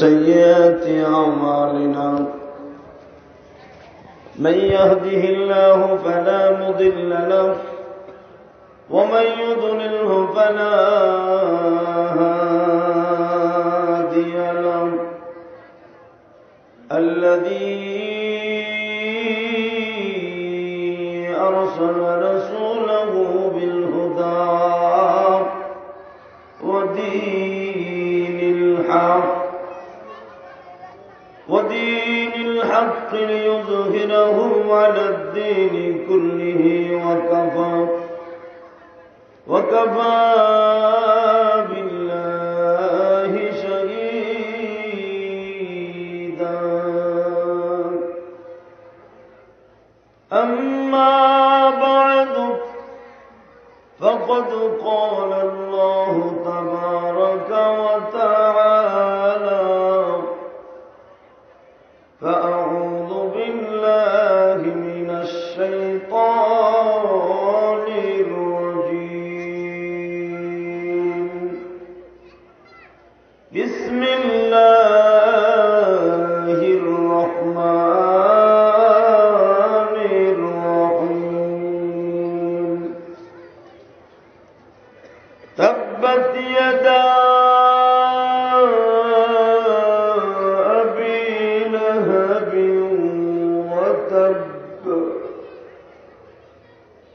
سيئات أعمالنا من يهده الله فلا مضل له ومن يضلله فلا هادي له الذي أرسل رسوله بالهدى ودين الحق ليظهره على الدين كله وكفى بالله شهيدا أما بعد فقد قال الله تبارك وتعالى فأعوذ بالله من الشيطان الرجيم بسم الله الرحمن الرحيم تبت يدا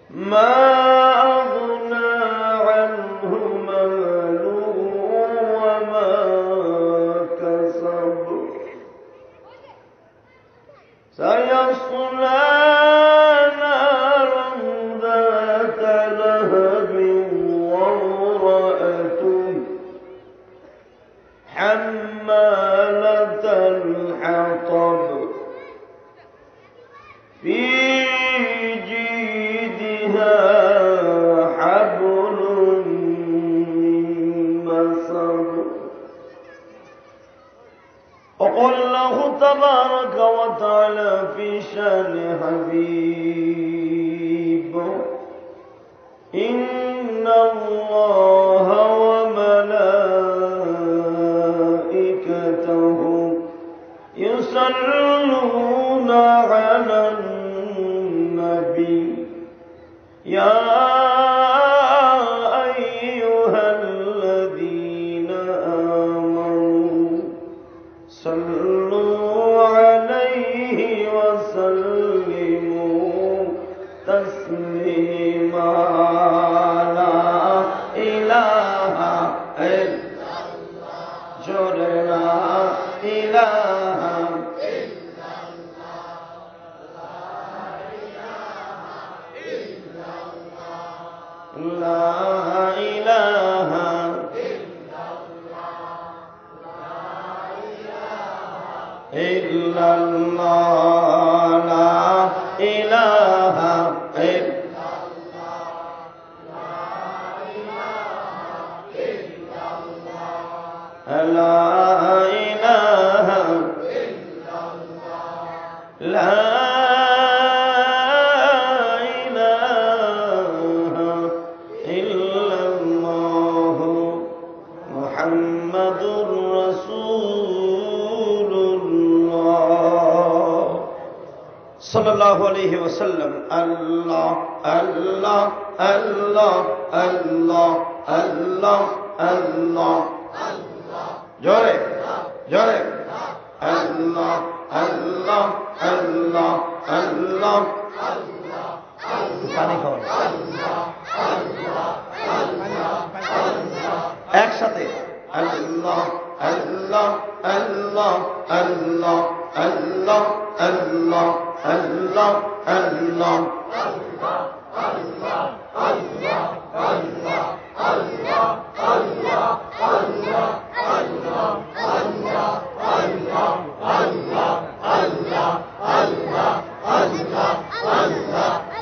ما أغنى عنه ماله وما كسب سيصلى نارا ذات لهب وامرأته حمالة الحطب في حبل مسد وقال الله تبارك وتعالى في شان حبيب إن الله وملائكته يصلون على النبي يا أيها الذين آمنوا صلوا عليه وسلموا تسليما لا إله إلا الله جل لا إله لا إله إلا الله لا إله إلا الله لا إله إلا الله لا sallallahu alayhi wa sallam Allah Allah Allah Allah Allah Allah jore jore Allah Allah Allah Allah পানি খাও একসাথে আল্লাহ আল্লাহ আল্লাহ আল্লাহ আল্লাহ আল্লাহ Allah Allah Allah Allah Allah Allah Allah Allah Allah Allah Allah Allah Allah Allah Allah Allah Allah Allah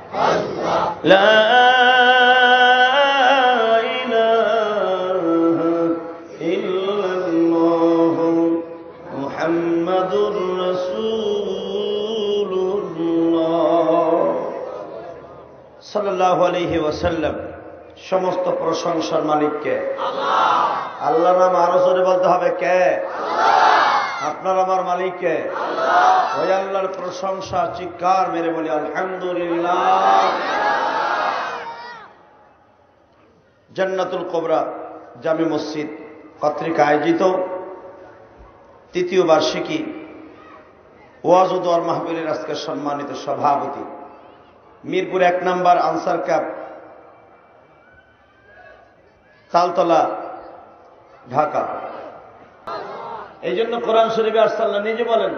Allah La সাল্লাল্লাহু আলাইহি ওয়াসাল্লাম। সমস্ত প্রশংসার মালিককে আল্লাহ। আল্লাহর নাম আরো জোরে বলতে হবে। কে? আপনার আমার মালিক কে? ওই আল্লাহর প্রশংসা চিৎকার মেরে বলি আলহামদুলিল্লাহ। জান্নাতুল কোবরা জামে মসজিদ কর্তৃক আয়োজিত তৃতীয় বার্ষিকী ওয়াজ ও দোয়ার মাহফিলের আজকের সম্মানিত সভাপতি, মিরপুর 1 নম্বর আনসার ক্যাম্প, তালতলা, ঢাকা। এই জন্য কোরআন শরীফে আল্লাহ নিজে বলেন,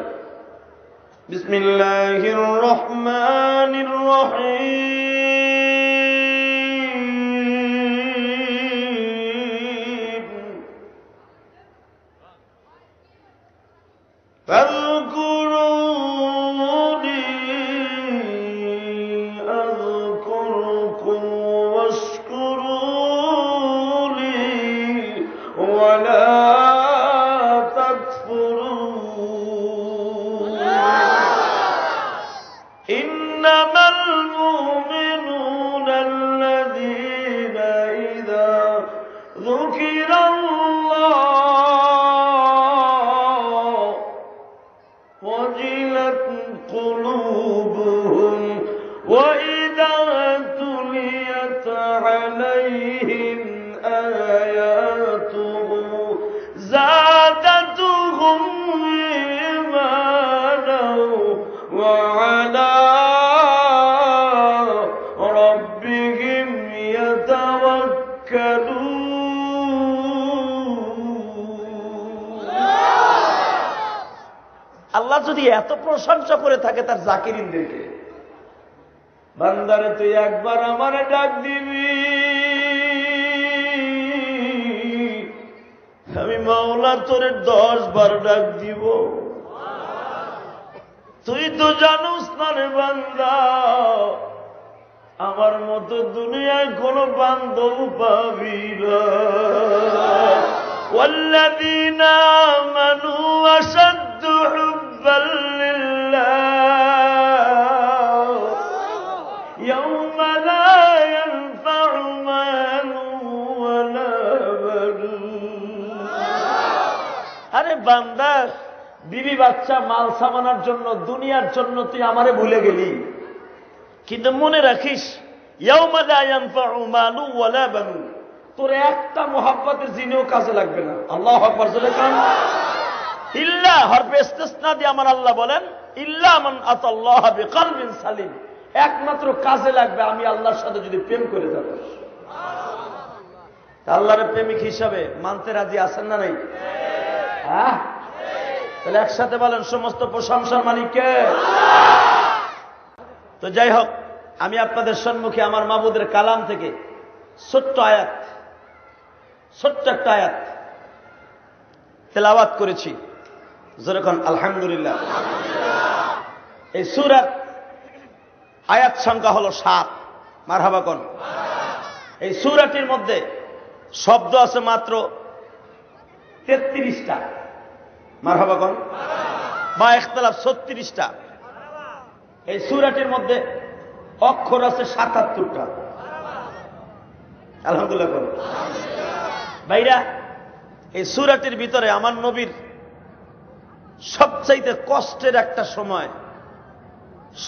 বিসমিল্লাহির রহমানির রহিম, ফাযকুরুনি আযকুরকুম ওয়াশকুরুলি ওয়ালা আল্লাহ যদি এত প্রশংসা করে থাকে তার জাকিরিনদেরকে, বান্দারে তুই একবার আমারে ডাক দিবি, আমি মাওলা তোরে 10 বার ডাক দিব। তুই তো জানোস না রে বান্দা, আমার মতো দুনিয়ায় কোন বান্ধব পাবি না। والذين آمنوا أشد حبا لله يوم لا ينفع مال ولا بنون। আরে বান্দা, বিবি বাচ্চা মাল সামানার জন্য, দুনিয়ার জন্য তুই আমারে ভুলে গেলি, কিন্তু মনে রাখিস ইয়াউমা লা ইয়ানফাউ মালু ওয়ালা বানুন, তোর একটা মোহাব্বতের জিনেও কাজে লাগবে না। আল্লাহু আকবার জোরে কান। ইল্লা হরফে ইস্তিসনা দিয়ে আমার আল্লাহ বলেন, ইল্লা মান আতাল্লাহ বিকলবিন সালিম, একমাত্র কাজে লাগবে আমি আল্লাহর সাথে যদি প্রেম করে থাকো। আল্লাহর প্রেমিক হিসাবে মানতে রাজি আছেন না নাই? হ্যাঁ, তাহলে একসাথে বলেন, সমস্ত প্রশংসার মালিক কে? তো যাই হোক, আমি আপনাদের সম্মুখে আমার মাবুদের কালাম থেকে ছোট্ট একটা আয়াত তেলাওয়াত করেছি। যেরকম আলহামদুলিল্লাহ। এই সূরার আয়াত সংখ্যা হলো 7। মারহাবা কোন। এই সূরাটির মধ্যে শব্দ আছে মাত্র 33টা। মারহাবা কোন। বা ইখতিলাফ 36টা। এই সূরাটির মধ্যে অক্ষর আছে 77টা। আলহামদুলিল্লাহ কোন। ভাইরা, এই সূরাটির ভিতরে আমার নবীর সবচাইতে কষ্টের একটা সময়,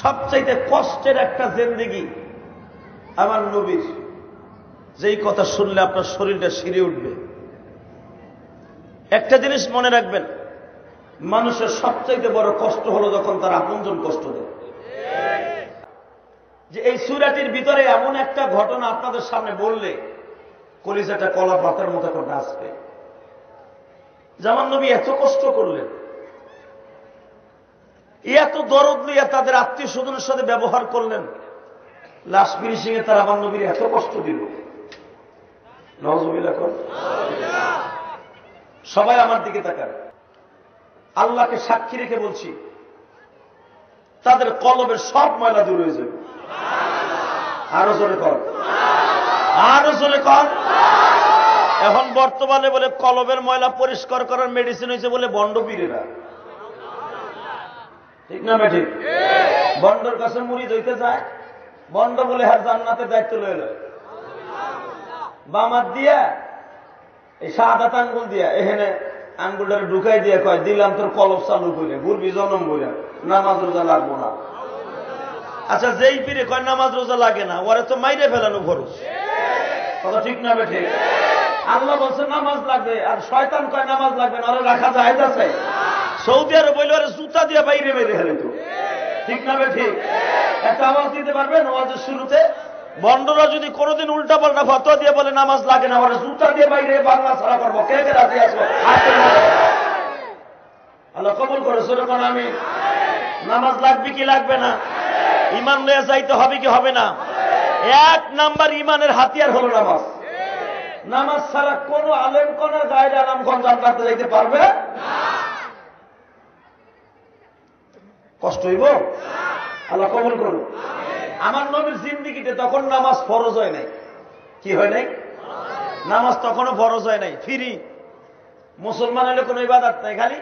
সবচাইতে কষ্টের একটা জিন্দেগি আমার নবীর, যেই কথা শুনলে আপনার শরীরটা শিরে উঠবে। একটা জিনিস মনে রাখবেন, মানুষের সবচাইতে বড় কষ্ট হলো যখন তার আপনজন কষ্ট দেয়। যে এই সূরাটির ভিতরে এমন একটা ঘটনা আপনাদের সামনে বললে কলিজাটা কলা পাতার মতো করে আসবে। যেমন নবী এত কষ্ট করলেন, এত দরদ নিয়ে তাদের আত্মীয় স্বজনের সাথে ব্যবহার করলেন, লাশ ফিনিশিং এ তারা আমার নবীর এত কষ্ট দিল। নাউযুবিল্লাহ কর। সবাই আমার দিকে তাকান, আল্লাহকে সাক্ষী রেখে বলছি, তাদের কলবের সব ময়লা দূর হয়ে যাবে। আরো জোরে কর, আরো জোরে কর। এখন বর্তমানে বলে কলবের ময়লা পরিষ্কার করার মেডিসিন হয়েছে বলে বন্ড পীরেরা। ঠিক না ঠিক? বন্ডর কাছে মুরিদ হইতে যায়, বন্ড বলে হার জান্নাতের দায়িত্ব লয়ে লয়, বামাত দিয়া এই শাহাদাত আঙ্গুল দিয়া এখানে আঙ্গুলটা ঢুকাই দিয়ে কয় দিলাম তোর কলব চালু করে ঘুরবি জনম বইয়া, নামাজ রোজা লাগবো না। আচ্ছা যেই পীরে কয় নামাজ রোজা লাগে না, ওরে তো মাইরে ফেলানো খরচ, কথা ঠিক না বেঠে? আল্লাহ বলছে নামাজ লাগবে, আর শয়তান কয় নামাজ লাগবে না, ওরে রাখা যায় আছে। সৌদি আরব বলল আরে জুতা দিয়ে বাইরে বেরে ফেলে তো, ঠিক না বেঠে? একটা আওয়াজ দিতে পারবেন নামাজের শুরুতে? বন্ডরা যদি কোনোদিন উল্টা পাল্টা ফতোয়া দিয়ে বলে নামাজ লাগে না, ওরা জুতা দিয়ে বাইরে বাংলা ছাড়া করবো। কে কে রাজি আসবো? আল্লাহ কবুল করেছে যখন আমি নামাজ লাগবে কি লাগবে না, ইমান নিয়ে যাইতে হবে কি হবে না? এক নাম্বার ইমানের হাতিয়ার হলো নামাজ। নামাজ ছাড়া কোন আলেম কোন গায়ের আরাম কোন জান্নাতে যাইতে পারবে? কষ্ট হইব? আল্লাহ কবুল করুন। আমার নবীর জিন্দিগিতে তখন নামাজ ফরজ হয় নাই। কি হয় নাই? নামাজ তখনও ফরজ হয় নাই, ফ্রি। মুসলমান হলে কোনো ইবাদত নাই, খালি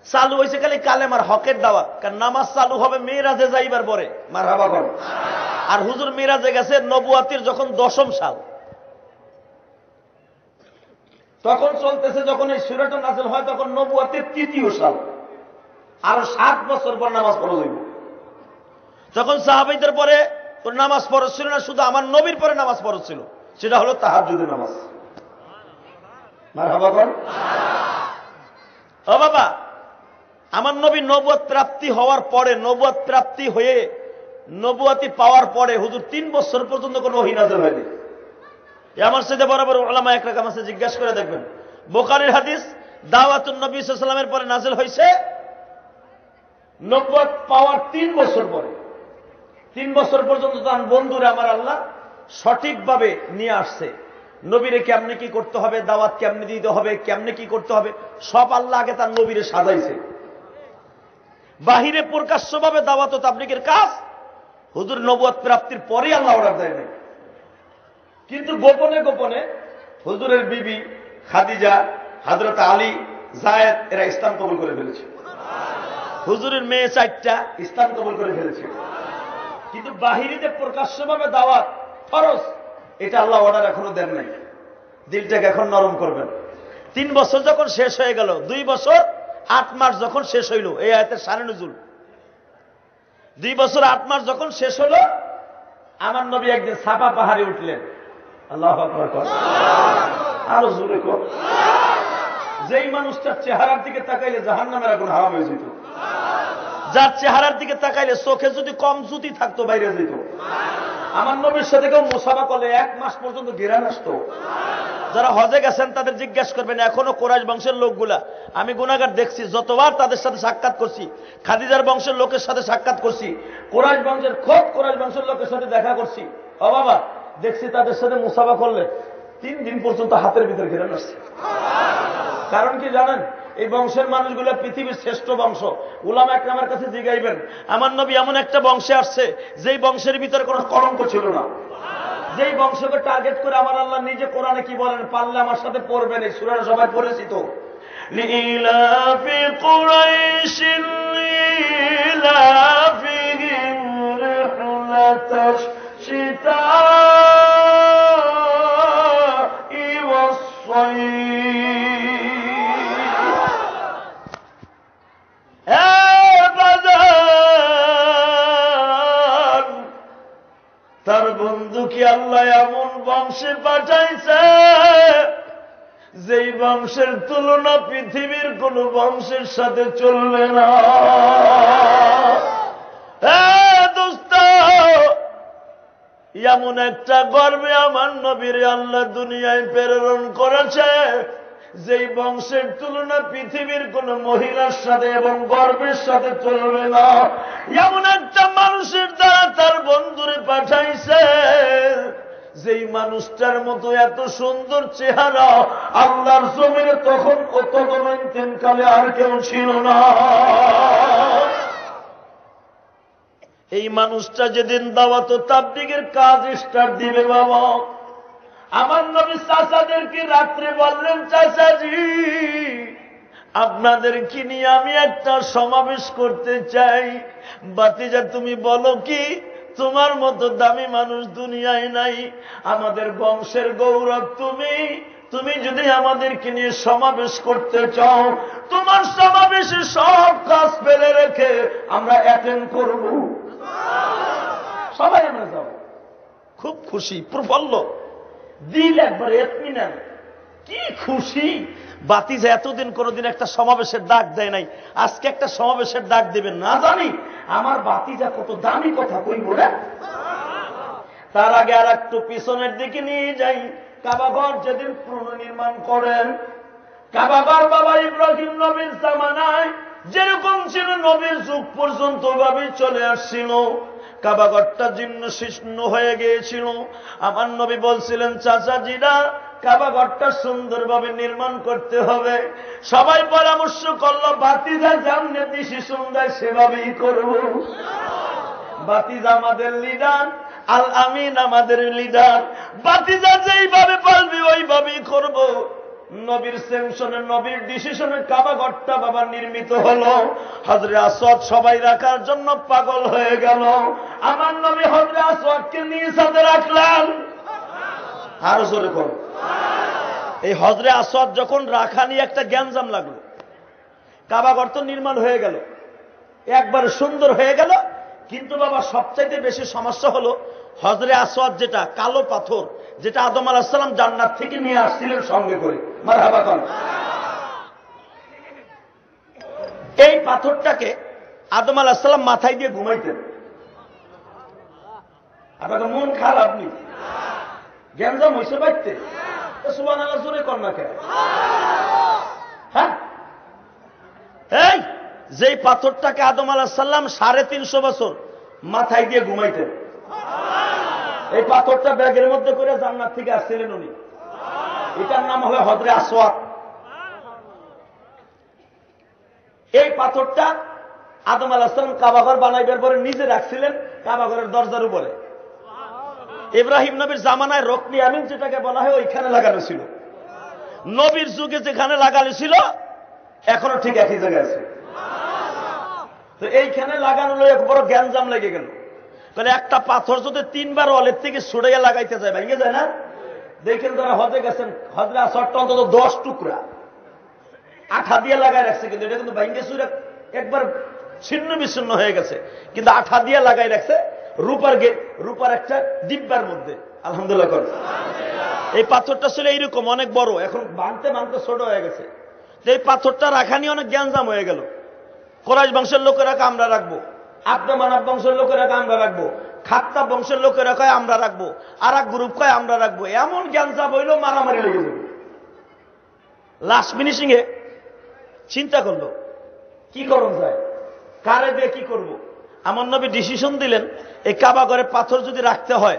চালু হয়েছে খালি কালেমার হকের দাওয়াত। কারণ নামাজ চালু হবে মেরাজে যাইবার পরে, মারহাবা কর। আর হুজুর মেরাজে গেছে নবুয়াতির যখন 10ম সাল, তখন চলতেছে। যখন এই সূরাটা নাযিল হয় তখন নবুয়াতির 3য় সাল, আরো 7 বছর পর নামাজ ফরজ হইব। যখন সাহাবীদের পরে নামাজ ফরজ ছিল না, শুধু আমার নবীর পরে নামাজ ফরজ ছিল, সেটা হলো তাহাজ্জুদের নামাজ। মারহাবা কর। ও বাবা, আমার নবী নবুয়ত প্রাপ্তি হওয়ার পরে, নবুয়ত প্রাপ্তি হয়ে নবুয়তি পাওয়ার পরে হুজুর 3 বছর পর্যন্ত কোনো ওহী নাযিল হয়নি। আমার সাথে বরাবর উলামা একরাম আছে, জিজ্ঞাসা করে দেখবেন। বুখারীর হাদিস, দাওয়াতুন নবী সাল্লাল্লাহু আলাইহি ওয়াসাল্লামের পরে নাযিল হয়েছে নবুয়ত পাওয়ার 3 বছর পরে। 3 বছর পর্যন্ত তার বন্ধুরা আমার আল্লাহ সঠিকভাবে নিয়ে আসছে। নবীরে কেমনে কি করতে হবে, দাওয়াত কেমনে দিতে হবে, কেমনে কি করতে হবে, সব আল্লাহ আগে তার নবীরে সাজাইছে। বাহিরে প্রকাশ্যভাবে দাওয়াত ও তাবলীগের কাজ হুজুর নবুয়ত প্রাপ্তির পরেই আল্লাহ অর্ডার দেয় নাই। কিন্তু গোপনে গোপনে হুজুরের বিবি খাদিজা, হযরত আলী, যায়েদ এরা ইসলাম কবুল করে ফেলেছে। হুজুরের মেয়ে 4টা ইসলাম কবুল করে ফেলেছে। কিন্তু বাহিরে প্রকাশ্যভাবে দাওয়াত ফরজ, এটা আল্লাহ অর্ডার এখনো দেন নাই। দিলটাকে এখন নরম করবেন। 3 বছর যখন শেষ হয়ে গেল, 2 বছর 8 মাস যখন শেষ হইল, এই আয়াতের শানে নুজুল। 2 বছর 8 মাস যখন শেষ হলো, আমার নবী একদিন সাফা পাহাড়ে উঠলেন। আল্লাহু আকবার কর, আরো জোরে কর। যেই মানুষটার চেহারার দিকে তাকাইলে জাহান্নামের আগুন হারাম হয়ে যেত, যার চেহারার দিকে তাকাইলে চোখে যদি কম জুতি থাকতো বাইরে যেত। আমার নবীর সাথে কেউ মুসাফা করলে 1 মাস পর্যন্ত ঘেরান আসতো। যারা হজে গেছেন তাদের জিজ্ঞাসা করবেন, এখনো কোরাইশ বংশের লোকগুলা, আমি গুনাহগার দেখছি, যতবার তাদের সাথে সাক্ষাৎ করছি, খাদিজার বংশের লোকের সাথে সাক্ষাৎ করছি, কোরাইশ বংশের কোরাইশ বংশের লোকের সাথে দেখা করছি, ও বাবা দেখছি তাদের সাথে মুসাফা করলে 3 দিন পর্যন্ত হাতের ভিতরে ঘেরান আসছে। কারণ কি জানেন? এই বংশের মানুষগুলো পৃথিবীর শ্রেষ্ঠ বংশ। উলামা একরামের কাছে জিজ্ঞাইবেন, আমার নবী এমন একটা বংশে আসছে যেই বংশের ভিতরে কোনো কলঙ্ক ছিল না, যেই বংশকে টার্গেট করে আমার আল্লাহ নিজে কোরআনে কি বলেন, পারলে আমার সাথে পড়বেন। এই সূরাটা সবাই পরিচিত, লিইলাফি কুরাইশিন লিইলাফিহিম রিহলাতাশ শিতাই ওয়াস-সাইফ। তার বন্ধু কি আল্লাহ এমন বংশে পাঠাইছে যেই বংশের তুলনা পৃথিবীর কোন বংশের সাথে চলবে না। দোস্ত, এমন একটা গর্বে আমার নবীরে আল্লাহ দুনিয়ায় প্রেরণ করেছে যেই বংশের তুলনা পৃথিবীর কোন মহিলার সাথে এবং গর্বের সাথে চলবে না। এমন একটা মানুষের দ্বারা তার বন্ধুরে পাঠাইছে যেই মানুষটার মতো এত সুন্দর চেহারা আল্লাহর জমিনে তখন তদনন্তকালে আর কেউ ছিল না। এই মানুষটা যেদিন দাওয়াত ও তাবলীগের কাজ স্টার্ট দিবে, বাবা আমার নবী চাচাদেরকে রাত্রে বললেন, চাচাজি আপনাদেরকে নিয়ে আমি একটা সমাবেশ করতে চাই। বাতিজা তুমি বলো কি, তোমার মতো দামি মানুষ দুনিয়ায় নাই, আমাদের বংশের গৌরব তুমি, তুমি যদি আমাদেরকে নিয়ে সমাবেশ করতে চাও, তোমার সমাবেশে সব কাজ ফেলে রেখে আমরা অ্যাটেন্ড করব, সবাই আমরা যাব। খুব খুশি, প্রফুল্ল, দিল একবারে এতমিনান, কি খুশি। বাতিজা এতদিন কোনোদিন একটা সমাবেশের ডাক দেয় নাই, আজকে একটা সমাবেশের ডাক দেবেন না জানি আমার বাতিজা কত দামি কথা কইব না। তার আগে আর একটু পিছনের দিকে নিয়ে যাই। কাবাঘর যেদিন পুনর্নির্মাণ করেন, কাবাঘর বাবা ইব্রাহিম নবীর জামানায় যেরকম ছিল নবীর যুগ পর্যন্ত ওইভাবেই চলে আসছিল। কাবাঘরটা জীর্ণ শীর্ণ হয়ে গিয়েছিল। আমার নবী বলছিলেন, চাচাজিরা কাবাঘরটা সুন্দরভাবে নির্মাণ করতে হবে। সবাই পরামর্শ করলো, বাতিজা যেমনি ডিসিশন দেয় সেভাবেই করব। বাতিজা আমাদের লিডার, আল আমিন আমাদের লিডার, বাতিজা যেইভাবে বলবি ওইভাবেই করব। নবীর সেনশনে, নবীর ডিসিশনে কাবাঘরটা বাবা নির্মিত হলো। হযরত আসওয়াদ সবাই রাখার জন্য পাগল হয়ে গেল। আমার নবী হযরত আসওয়াদকে নিজ হাতে রাখলেন। আরো জোরে কর। এই হযরত আসওয়াদ যখন রাখা নিয়ে একটা গ্যাঞ্জাম লাগলো, কাবাঘর তো নির্মাণ হয়ে গেল, একবার সুন্দর হয়ে গেল, কিন্তু বাবা সবচাইতে বেশি সমস্যা হলো হযরত আসওয়াদ যেটা কালো পাথর, যেটা আদম আলাইহিস সালাম জান্নাত থেকে নিয়ে আসছিলেন সঙ্গে করে, মারহাবা কর, এই পাথরটাকে আদম আলাইহিস সালাম মাথায় দিয়ে ঘুমাইতেন। আপনাকে মন খারাপ নি, গ্যাঞ্জাম হয়েছে বাইতে, সুবহানাল্লাহ জোরে কর না কেন? হ্যাঁ, এই যেই পাথরটাকে আদম আলাইহিস সালাম 350 বছর মাথায় দিয়ে ঘুমাইতেন, এই পাথরটা ব্যাগের মধ্যে করে জান্নাত থেকে আসছিলেন উনি। এটার নাম হলো হযরত আসওয়াদ। এই পাথরটা আদম আলাইহিস সালাম কাবাঘর বানাইবার পরে নিজে রাখছিলেন কাবাঘরের দরজার উপরে। ইব্রাহিম নবীর জামানায় রকনি আমিন যেটাকে বলা হয় ওইখানে লাগানো ছিল। নবীর যুগে যেখানে লাগানো ছিল এখনো ঠিক একই জায়গায় আছে। তো এইখানে লাগানো এক বড় গ্যাঞ্জাম লেগে গেল। তাহলে একটা পাথর যদি 3 বার ওয়ালের থেকে ছুড়াইয়া লাগাইতে যায়, ভেঙে যায় না? দেখেন যারা হজে গেছেন, হযরত আসওয়াদটা অন্তত 10 টুকরা আঠা দিয়ে লাগাই রাখছে, কিন্তু এটা কিন্তু ভেঙে ছুড়ে একবার ছিন্ন বিচ্ছিন্ন হয়ে গেছে, কিন্তু আঠা দিয়ে লাগাই রাখছে রূপার একটা ডিব্বার মধ্যে। আলহামদুলিল্লাহ কর। এই পাথরটা ছিল এইরকম অনেক বড়, এখন ভাঙতে ভাঙতে ছোট হয়ে গেছে। এই পাথরটা রাখা নিয়ে অনেক গ্যাঞ্জাম হয়ে গেল। কোরাইশ বংশের লোকেরা আমরা রাখবো, আব্দে মানাব বংশের লোকেরা আমরা রাখবো, খাত্তাব বংশের লোকেরা কয় আমরা রাখবো, আর এক গ্রুপ কয় আমরা রাখবো। এমন গ্যাঞ্জাম হইল মারামারি লেগে যাবে। লাস্ট ফিনিশিং এ চিন্তা করলো কি করুন যায়, কারে দিয়ে কি করব। আমার নবী ডিসিশন দিলেন, এই কাবাঘরে পাথর যদি রাখতে হয়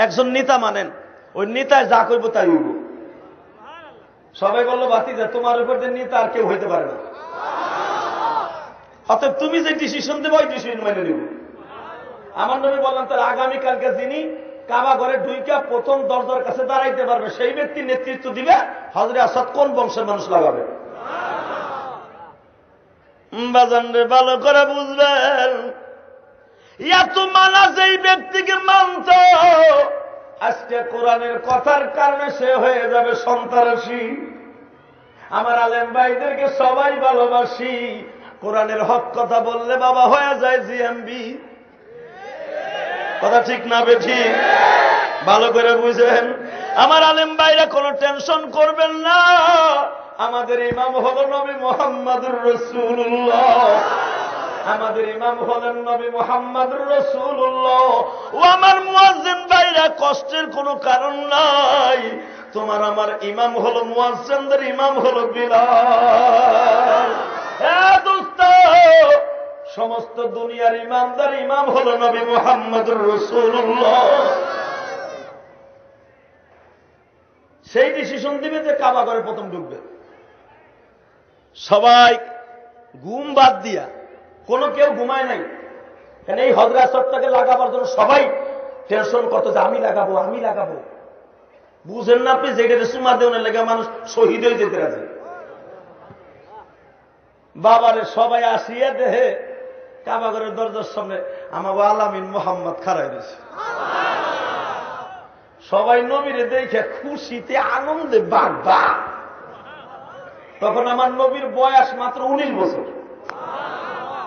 একজন নেতা মানেন, ওই নেতায় যা করবো তাই হইব। সবাই বললো, বাতিজা তোমার উপর যে নেতা আর কেউ হইতে পারে না, অতএব তুমি যে ডিসিশন দেবো ওই ডিসিশন মেনে নিব। আমার নবী বললাম, তাহলে আগামীকালকে যিনি কাবাঘরে ঢুইকা প্রথম দরজার কাছে দাঁড়াইতে পারবে সেই ব্যক্তি নেতৃত্ব দিবে। হযরত আসওয়াদ কোন বংশের মানুষ লাগাবে? বাজান রে, ভালো করে বুঝবেন, এত মানা যেই ব্যক্তিকে মানত, আজকে কোরআনের কথার কারণে সে হয়ে যাবে সন্ত্রাসী। আমার আলেম ভাইদেরকে সবাই ভালোবাসি, কোরআনের হক কথা বললে বাবা হয়ে যায় জিএমবি। কথা ঠিক না বেঠি? ভালো করে বুঝেন। আমার আলেম ভাইরা কোনো টেনশন করবেন না, আমাদের ইমাম হলো নবী মুহাম্মদুর রাসূলুল্লাহ। আমাদের ইমাম হলেন নবী মুহাম্মদুর রাসূলুল্লাহ। ও আমার মুয়াজ্জিন ভাইরা, কষ্টের কোনো কারণ নাই। তোমার আমার ইমাম হলো মুয়াজ্জিনদের ইমাম হলো বিলাল। হ্যাঁ দোস্ত, সমস্ত দুনিয়ার ইমামদার ইমাম হলো নবী মুহাম্মদুর রাসূলুল্লাহ। সেই ডিসিশন দিবে যে কাবাঘরে প্রথম ঢুকবে। সবাই ঘুম বাদ দিয়া, কোনো কেউ ঘুমায় নাই, কেন এই হযরত আসওয়াদটাকে লাগাবার জন্য সবাই টেনশন করতো যে আমি লাগাবো, আমি লাগাবো। বুঝেন না আপনি, যেটা সুমা দেওয়ার লেগে মানুষ শহীদ হয়ে যেতে রাজি। বাবারে সবাই আসিয়া দেহে কাবাঘরের দরজার সামনে আমার আলামিন মোহাম্মদ খাড়াই দিয়েছে। সবাই নবীরে দেখে খুশিতে আনন্দে বাগবা। তখন আমার নবীর বয়স মাত্র 19 বছর।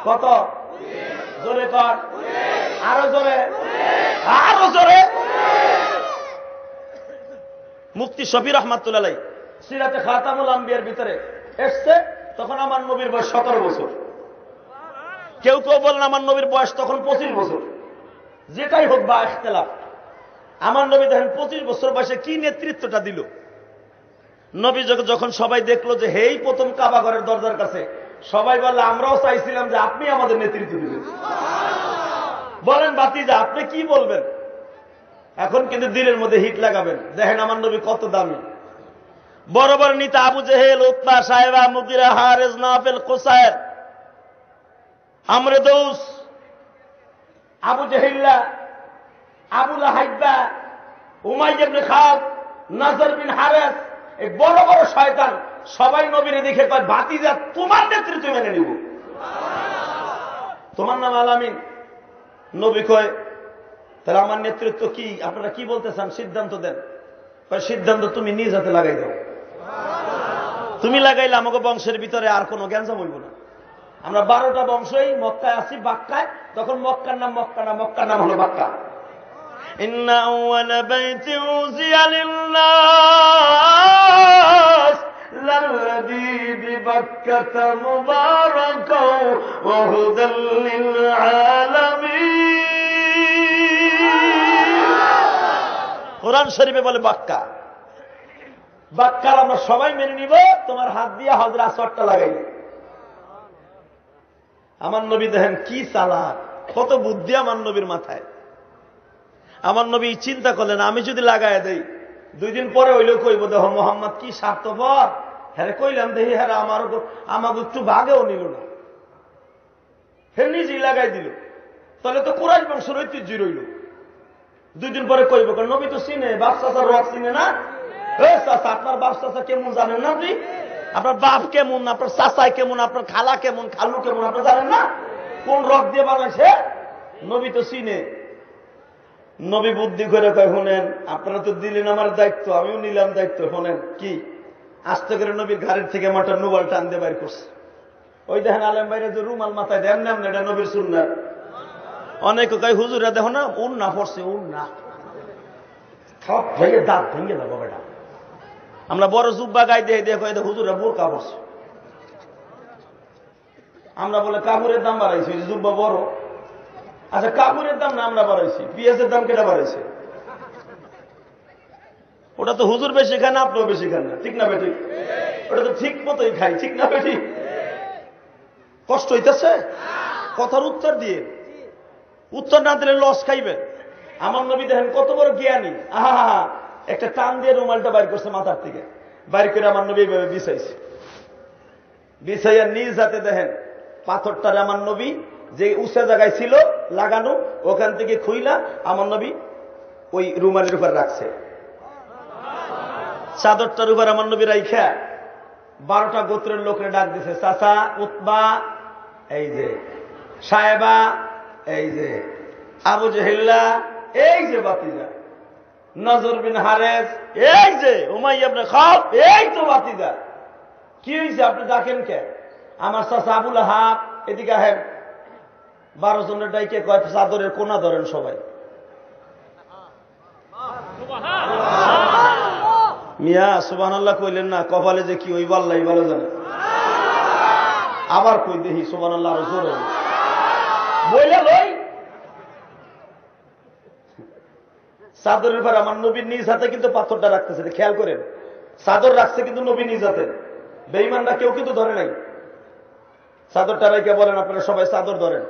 কত? জোরে কর, আরো জোরে, আরো জোরে। মুফতি শফি রহমাতুল্লাহ সিরাতে খাতামুল আম্বিয়ার ভিতরে এসছে, তখন আমার নবীর বয়স 17 বছর। কেউ কেউ বলেন আমার নবীর বয়স তখন 25 বছর। যেটাই হোক বা ইখতিলাফ, আমার নবী দেখেন 25 বছর বয়সে কি নেতৃত্বটা দিল। নবী যখন সবাই দেখলো যে হেই প্রথম কাবা ঘরের দরজার কাছে, সবাই বললে আমরাও চাইছিলাম যে আপনি আমাদের নেতৃত্ব দিবেন। বলেন ভাতিজা আপনি কি বলবেন? এখন কিন্তু দিলের মধ্যে হিট লাগাবেন। দেখেন আমার নবী কত দামি। বড় বড় নেতা আবু জেহেল, উতবা, সাহেবা, মুগিরা, হারেস, নাফেল, কুসায়ের, আমরে দৌস, আবু জেহিল্লা, আবু লাহাইবা, উমাইয়া ইবনে খালদ, নাজর বিন হারেস, এই বড় বড় শয়তান সবাই নবীরে দেখে কয় ভাতিজা তোমার নেতৃত্ব মেনে নিব। তোমার নাম আলামিন। নবী কয় তাহলে আমার নেতৃত্ব কি, আপনারা কি বলতে চান সিদ্ধান্ত দেন। সিদ্ধান্ত তুমি নিজ হাতে লাগাই দাও। তুমি লাগাইলে আমাকে বংশের ভিতরে আর কোনো গ্যাঞ্জাম হইব না। আমরা 12টা বংশই মক্কায় আছি, বাক্কায়। তখন মক্কার নাম মক্কা না, মক্কার নাম হলো বাক্কা। ইন্না আউয়ালা বাইতি উযিয়া লিন-নাস লাল্লাযী বিবাক্কাতা মুবারাকাও ওয়া হুদাল লিল-আলামিন। কোরআন শরীফে বলে বাক্কা। বাক্কার আমরা সবাই মেনে নিব, তোমার হাত দিয়ে হযরত আসওয়াদটা লাগাইলে। আমার নবী দেখেন কি চালাক, কত বুদ্ধি আমার নবীর মাথায়। আমার নবী চিন্তা করলেন আমি যদি লাগাই দেই, 2 দিন পরে হইলেও কইব দেখো মোহাম্মদ কি স্বার্থপর। হ্যাঁ কইলাম দেখি, হ্যাঁ আমাকে একটু ভাগেও নিল না, হ্যাঁ নিজেই লাগাই দিল। তাহলে তো কুরাইশ বংশের ঐতিহ্য রইল। 2 দিন পরে কইব নবী তো চিনে, বাপ চাচার রক চিনে না। চাচা আপনার বাপ চাচা কেমন জানেন না আপনি? আপনার বাপ কেমন, আপনার চাচাই কেমন, আপনার খালা কেমন, খালু কেমন আপনি জানেন না? কোন রক দিয়ে বানাইছে? নবী তো চিনে। নবী বুদ্ধি করে কয় শুনেন, আপনারা তো দিলেন আমার দায়িত্ব, আমিও নিলাম দায়িত্ব। শোনেন কি, আস্তে করে নবীর ঘাড়ের থেকে মাটার নুবাল টান দিয়ে বাইর করছে। ওই দেখেন আলেম বাইরে যে রুমাল মাথায় দেন না, এটা নবীর সুন্নাত। অনেকে কয় হুজুরা দেখো না উন্না পড়ছে, উন্না সব ভেঙে দাঁত ভেঙে দেবো বেটা। আমরা বড় জুব্বা গাই দিয়ে দেখো এটা হুজুরা বোরকা পড়ছে। আমরা বলে কাপড়ের দাম বাড়াইছি, জুব্বা বড়। আচ্ছা কাপড়ের দাম না আমরা বাড়াইছি, পেঁয়াজের দাম কেটা বাড়াইছে? ওটা তো হুজুর বেশি খান না, আপনিও বেশি খান না, ঠিক না বেটি? ওটা তো ঠিক মতোই খাই, ঠিক না বেটি? কষ্ট হইতেছে কথার উত্তর দিয়ে। উত্তর না দিলে লস খাইবেন। আমার নবী দেখেন কত বড় জ্ঞানী। আহা, একটা টান দিয়ে রুমালটা বাইর করছে মাথার থেকে, বাইর করে আমার নবী এইভাবে বিছাইছে। বিছাইয়া নিজ হাতে দেখেন পাথরটারে আমার নবী যে উঁচা জায়গায় ছিল লাগানো, ওখান থেকে খুইলা আমার নবী ওই রুমালের উপর রাখছে। চাদরটার উপর আমার নবী রাইখা 12টা গোত্রের লোকের ডাক দিছে, চাচা, উতবা, এই যে সাহেবা, এই যে আবু জেহিল্লা, এই যে বাতিজা নজর বিন হারেস, এই যে উমাইয়া ইবনে খালদ, এই তো বাতিজা। কি হয়েছে আপনি ডাকেন কে? আমার চাচা আবু লাহাব, এদিকে আহেন। 12 জনের ডাইকে কয় চাদরের কোনা ধরেন সবাই। মিয়া সুবহানাল্লাহ কইলেন না, কপালে যে কি ওই আল্লাহ ভালো জানে। আবার কই দেখি সুবহানাল্লাহ আরো জোরে বইলা লই। চাদরের উপর আমার নবীর নিজ হাতে কিন্তু পাথরটা রাখতেছে, খেয়াল করেন। চাদর রাখছে কিন্তু নবী নিজ হাতে, বেঈমানরা কেউ কিন্তু ধরে নাই। চাদরটা রাইকে বলেন আপনারা সবাই চাদর ধরেন।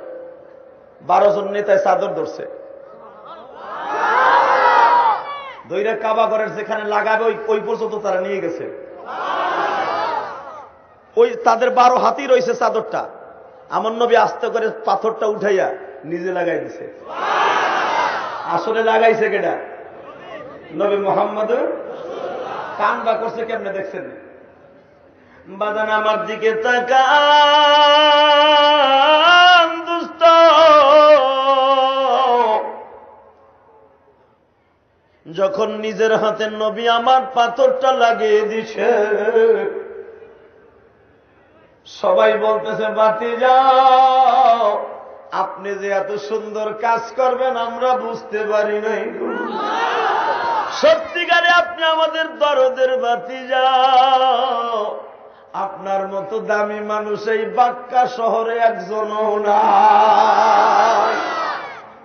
12 জন নেতায় চাদর ধরছে, দইরা কাবা ঘরের যেখানে লাগাবে ওই পর্যন্ত তারা নিয়ে গেছে। ওই তাদের 12 হাতই রয়েছে চাদরটা। আমার নবী আস্তে করে পাথরটা উঠাইয়া নিজে লাগাই দিছে। আসলে লাগাইছে কেডা? নবী মুহাম্মদ। কান বা করছে কেমনে দেখছেন? বাজান আমার দিকে তাকান দোস্ত, যখন নিজের হাতে নবী আমার পাথরটা লাগিয়ে দিছে, সবাই বলতেছে ভাতিজা আপনি যে এত সুন্দর কাজ করবেন আমরা বুঝতে পারি নাই। সত্যিকারে আপনি আমাদের দরদের ভাতিজা। আপনার মতো দামি মানুষ এই বাক্কা শহরে একজনও নাই।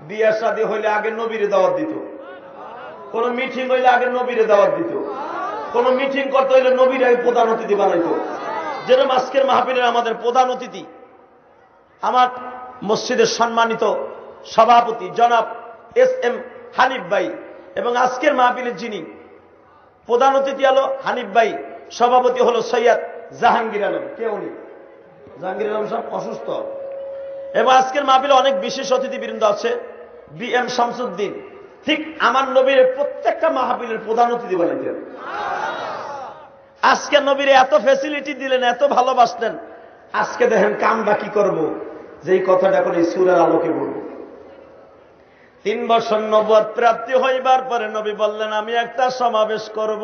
বিয়ে শাদী হইলে আগে নবীরে দাওয়াত দিত, কোন মিটিং হইলে আগে নবীরে দাওয়াত দিত, কোন মিটিং করতে হইলে নবীর আগে প্রধান অতিথি বানাইতো। যেরকম আজকের মাহফিলের আমাদের প্রধান অতিথি আমার মসজিদের সম্মানিত সভাপতি জনাব এস.এম. হানিফ ভাই, এবং আজকের মাহফিলের যিনি প্রধান অতিথি হলো হানিফ ভাই, সভাপতি হলো সৈয়দ জাহাঙ্গীর আলম। কে উনি? জাহাঙ্গীর আলম সাহেব অসুস্থ। এবং আজকের মাহফিলে অনেক বিশেষ অতিথিবৃন্দ আছে, বি.এম. শামসুদ্দিন। ঠিক আমার নবীর প্রত্যেকটা মাহফিলের প্রধান অতিথি বানাইতেন। আজকে নবীর এত ফ্যাসিলিটি দিলেন, এত ভালোবাসলেন। আজকে দেখেন কামটা কি করবো, যে এই কথাটা এখন এই সূরার আলোকে বলব। 3 বছর নবুয়ত প্রাপ্তি হইবার পরে নবী বললেন আমি একটা সমাবেশ করব।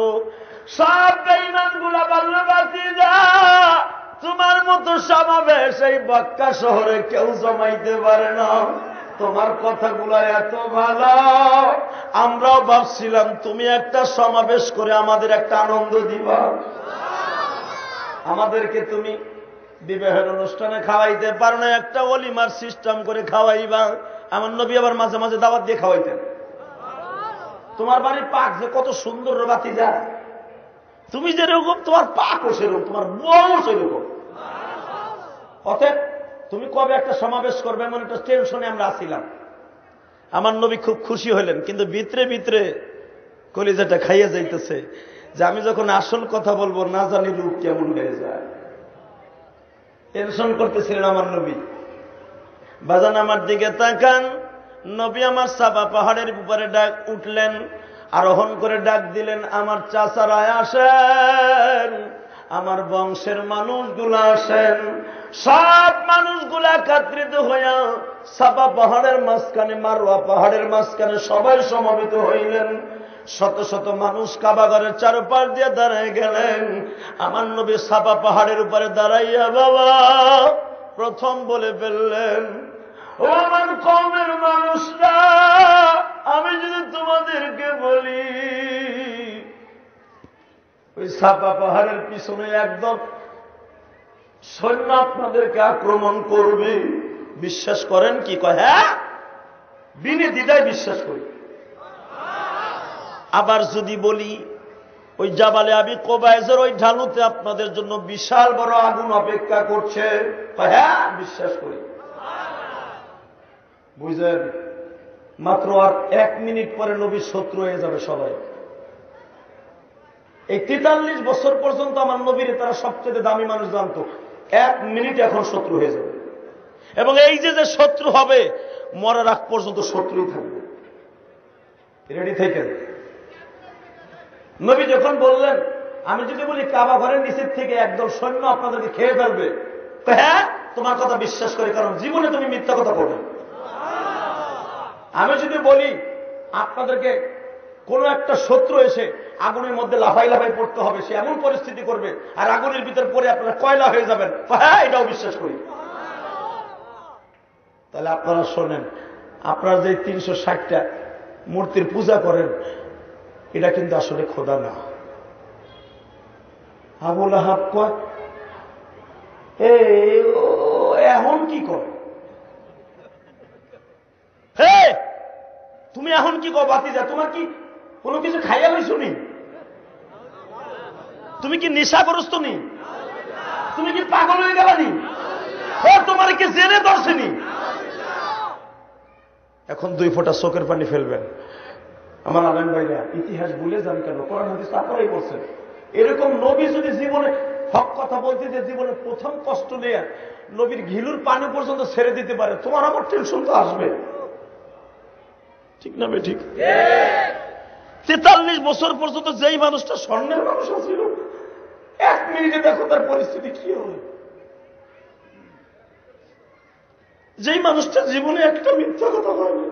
সব বেঈমানগুলা বলল ভাতিজা তোমার মতো সমাবেশ এই মক্কা শহরে কেউ জমাইতে পারে না, তোমার কথাগুলো এত ভালো, আমরাও ভাবছিলাম তুমি একটা সমাবেশ করে আমাদের একটা আনন্দ দিবা, আমাদেরকে তুমি বিবাহের অনুষ্ঠানে খাওয়াইতে পারো না, একটা ওলিমার সিস্টেম করে খাওয়াইবা। আমার নবী আবার মাঝে মাঝে দাওয়াত দিয়ে খাওয়াইতেন। তোমার বাড়ির পাক যে কত সুন্দর ভাতিজা, তুমি যেরকম তোমার পাকও সেরকম, তোমার বউ সেরকম। অতএব তুমি কবে একটা সমাবেশ করবে এমন একটা টেনশনে আমরা আসছিলাম। আমার নবী খুব খুশি হইলেন, কিন্তু ভিতরে ভিতরে কলিজাটা খাইয়ে যাইতেছে যে আমি যখন আসল কথা বলবো না জানি রূপ কেমন হয়ে যায়। টেনশন করতেছিলেন আমার নবী। বাজান আমার দিকে তাকান, নবী আমার সাফা পাহাড়ের উপরে ডাক উঠলেন, আরোহণ করে ডাক দিলেন আমার চাচারা আসেন, আমার বংশের মানুষগুলা আসেন। সব মানুষগুলা একত্রিত হইয়া সাফা পাহাড়ের মাঝখানে, মারওয়া পাহাড়ের মাঝখানে সবাই সমবেত হইলেন। শত শত মানুষ কাবাগরের চারপাশ দিয়ে দাঁড়ায় গেলেন। আমার নবী সাফা পাহাড়ের উপরে দাঁড়াইয়া বাবা প্রথম বলে ফেললেন, ও আমার কওমের মানুষরা, আমি যদি তোমাদেরকে বলি ওই সাফা পাহাড়ের পিছনে একদম সৈন্য আপনাদেরকে আক্রমণ করবে, বিশ্বাস করেন কি? কয় হ্যাঁ, বিনে দ্বিধায় বিশ্বাস করি। আবার যদি বলি ওই জাবালে আবি কোবাইজের ওই ঢালুতে আপনাদের জন্য বিশাল বড় আগুন অপেক্ষা করছে, হ্যাঁ বিশ্বাস করি। বুঝলেন? মাত্র আর 1 মিনিট পরে নবীর শত্রু হয়ে যাবে সবাই। এই 43 বছর পর্যন্ত আমার নবীর তারা সবচেয়ে দামি মানুষ জানতো, 1 মিনিট এখন শত্রু হয়ে যাবে। এবং এই যে শত্রু হবে মরার আগ পর্যন্ত শত্রুই থাকবে। রেডি থাকেন। নবী যখন বললেন আমি যদি বলি কাবা ঘরের নিচের থেকে একদল সৈন্য আপনাদেরকে খেয়ে ফেলবে, হ্যাঁ তোমার কথা বিশ্বাস করি, কারণ জীবনে তুমি মিথ্যা কথা বলবে। আমি যদি বলি আপনাদেরকে কোন একটা শত্রু এসে আগুনের মধ্যে লাফাই লাফাই পড়তে হবে, সে এমন পরিস্থিতি করবে আর আগুনের ভিতর পড়ে আপনারা কয়লা হয়ে যাবেন, হ্যাঁ এটাও বিশ্বাস করি। তাহলে আপনারা শোনেন, আপনারা যে 360টা মূর্তির পূজা করেন এটা কিন্তু আসলে খোদা না। আবুল আহাব কয় এখন কি করে, হে তুমি এখন কি কর বাতিজা, তোমার কি কোনো কিছু খাইয়া লইছো নি? তুমি কি নেশাগ্রস্ত নি? তুমি কি পাগল হয়ে গেলানি? তোমার কি জেনে ধরছেনি? এখন 2 ফোঁটা চোখের পানি ফেলবেন। আমার আলেম ভাইরা, ইতিহাস ভুলে যান কেন? কোরআন হাদিস আপনারাই বলছেন। এরকম নবী যদি জীবনে হক কথা বলতে যে জীবনে প্রথম কষ্ট নিয়ে নবীর ঘিলুর পানি পর্যন্ত ছেড়ে দিতে পারে, তোমার আমার টেনশন তো আসবে, ঠিক না? ঠিক। 43 বছর পর্যন্ত যেই মানুষটা স্বর্ণের মানুষ ছিল, 1 মিনিটে দেখো তার পরিস্থিতি কি হবে। যেই মানুষটা জীবনে একটা মিথ্যা কথা হয়নি,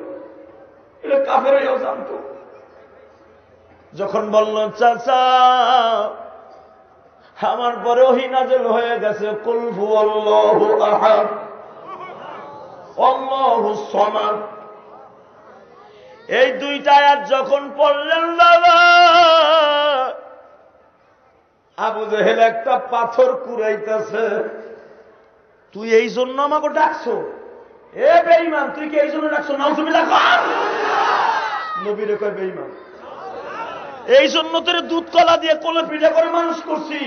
এটা কাফেরাও জানতো। যখন বলল চাচা আমার পরে ওহী নাযিল হয়ে গেছে কুল হুয়াল্লাহু আহাদ আল্লাহুস সামাদ, এই দুইটা আয়াত যখন পড়লেন বাবা, আবু জেহেল একটা পাথর কুড়াইতেছে। তুই এই জন্য আমাকে ডাকছো? এ বেঈমান, তুই কি এই জন্য ডাকছো? নাউজুবিল্লাহ। নবীরে কয় বেঈমান, এই জন্য তোর দুধ কলা দিয়ে কোলে পিঠা করে মানুষ করছি।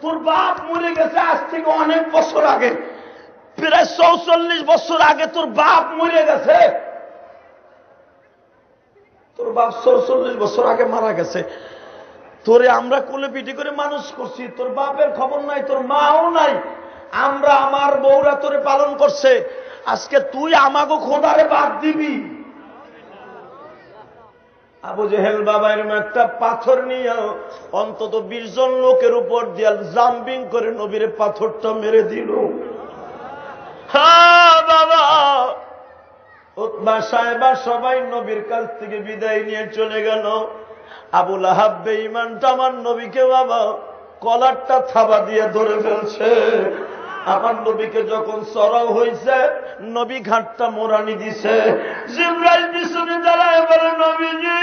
তোর বাপ মরে গেছে আজ থেকে অনেক বছর আগে, প্রায় ৪৪ বছর আগে তোর বাপ মরে গেছে। তোর বাপ ৪৪ বছর আগে মারা গেছে, তোরে আমরা কোলে পিঠে করে মানুষ করছি। তোর বাপের খবর নাই, তোর মাও নাই, আমরা আমার বউরা তোরে পালন করছে। আজকে তুই আমাগো খোদারে বাদ দিবি? আবু জেহেল বাবা এরকম একটা পাথর নিয়ে অন্তত ২০ জন লোকের উপর দিয়ে জাম্পিং করে নবীরে পাথরটা মেরে দিল। হ্যাঁ বাবা, উতবা সাহেবা সবাই নবীর কাছ থেকে বিদায় নিয়ে চলে গেল। আবু লাহাব বেঈমানটা আমার নবীকে বাবা কলারটা থাবা দিয়ে ধরে ফেলছে। আমার নবীকে যখন চড়াও হয়েছে, নবী ঘাটটা মোড়ানি দিছে। জিবরাইল পিছনে দাঁড়ায় বলে, নবীজি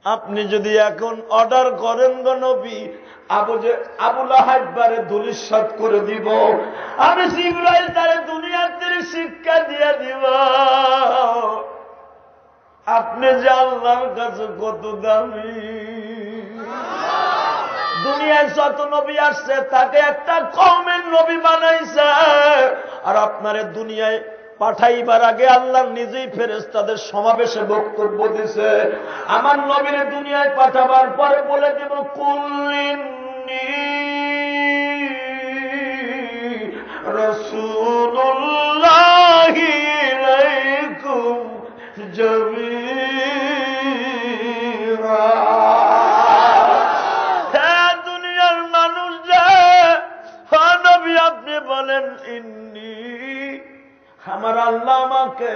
আপনি যদি এখন অর্ডার করেন গো নবী, আবু লাহাব বারে ধূলিসাৎ করে দিব, আমি জিবরাইল তারে দুনিয়ার থেকে শিক্ষা দিয়ে দিব আপনি যে আল্লাহর কাছে কত দামি। দুনিয়ায় যত নবী আসছে তাকে একটা কওমের নবী বানাইছে, আর আপনারে দুনিয়ায় পাঠাইবার আগে আল্লাহ নিজেই ফেরেশতাদের সমাবেশে বক্তব্য দিছে। আমার নবীরে দুনিয়ায় পাঠাবার পরে বলে দেব, কুল্লিন্নী রাসূলুল্লাহি ইলাইকুম জামিআ। হ্যাঁ দুনিয়ার মানুষ যে, হ্যাঁ নবী আপনি বলেন, ইন্নী আমার আল্লাহ আমাকে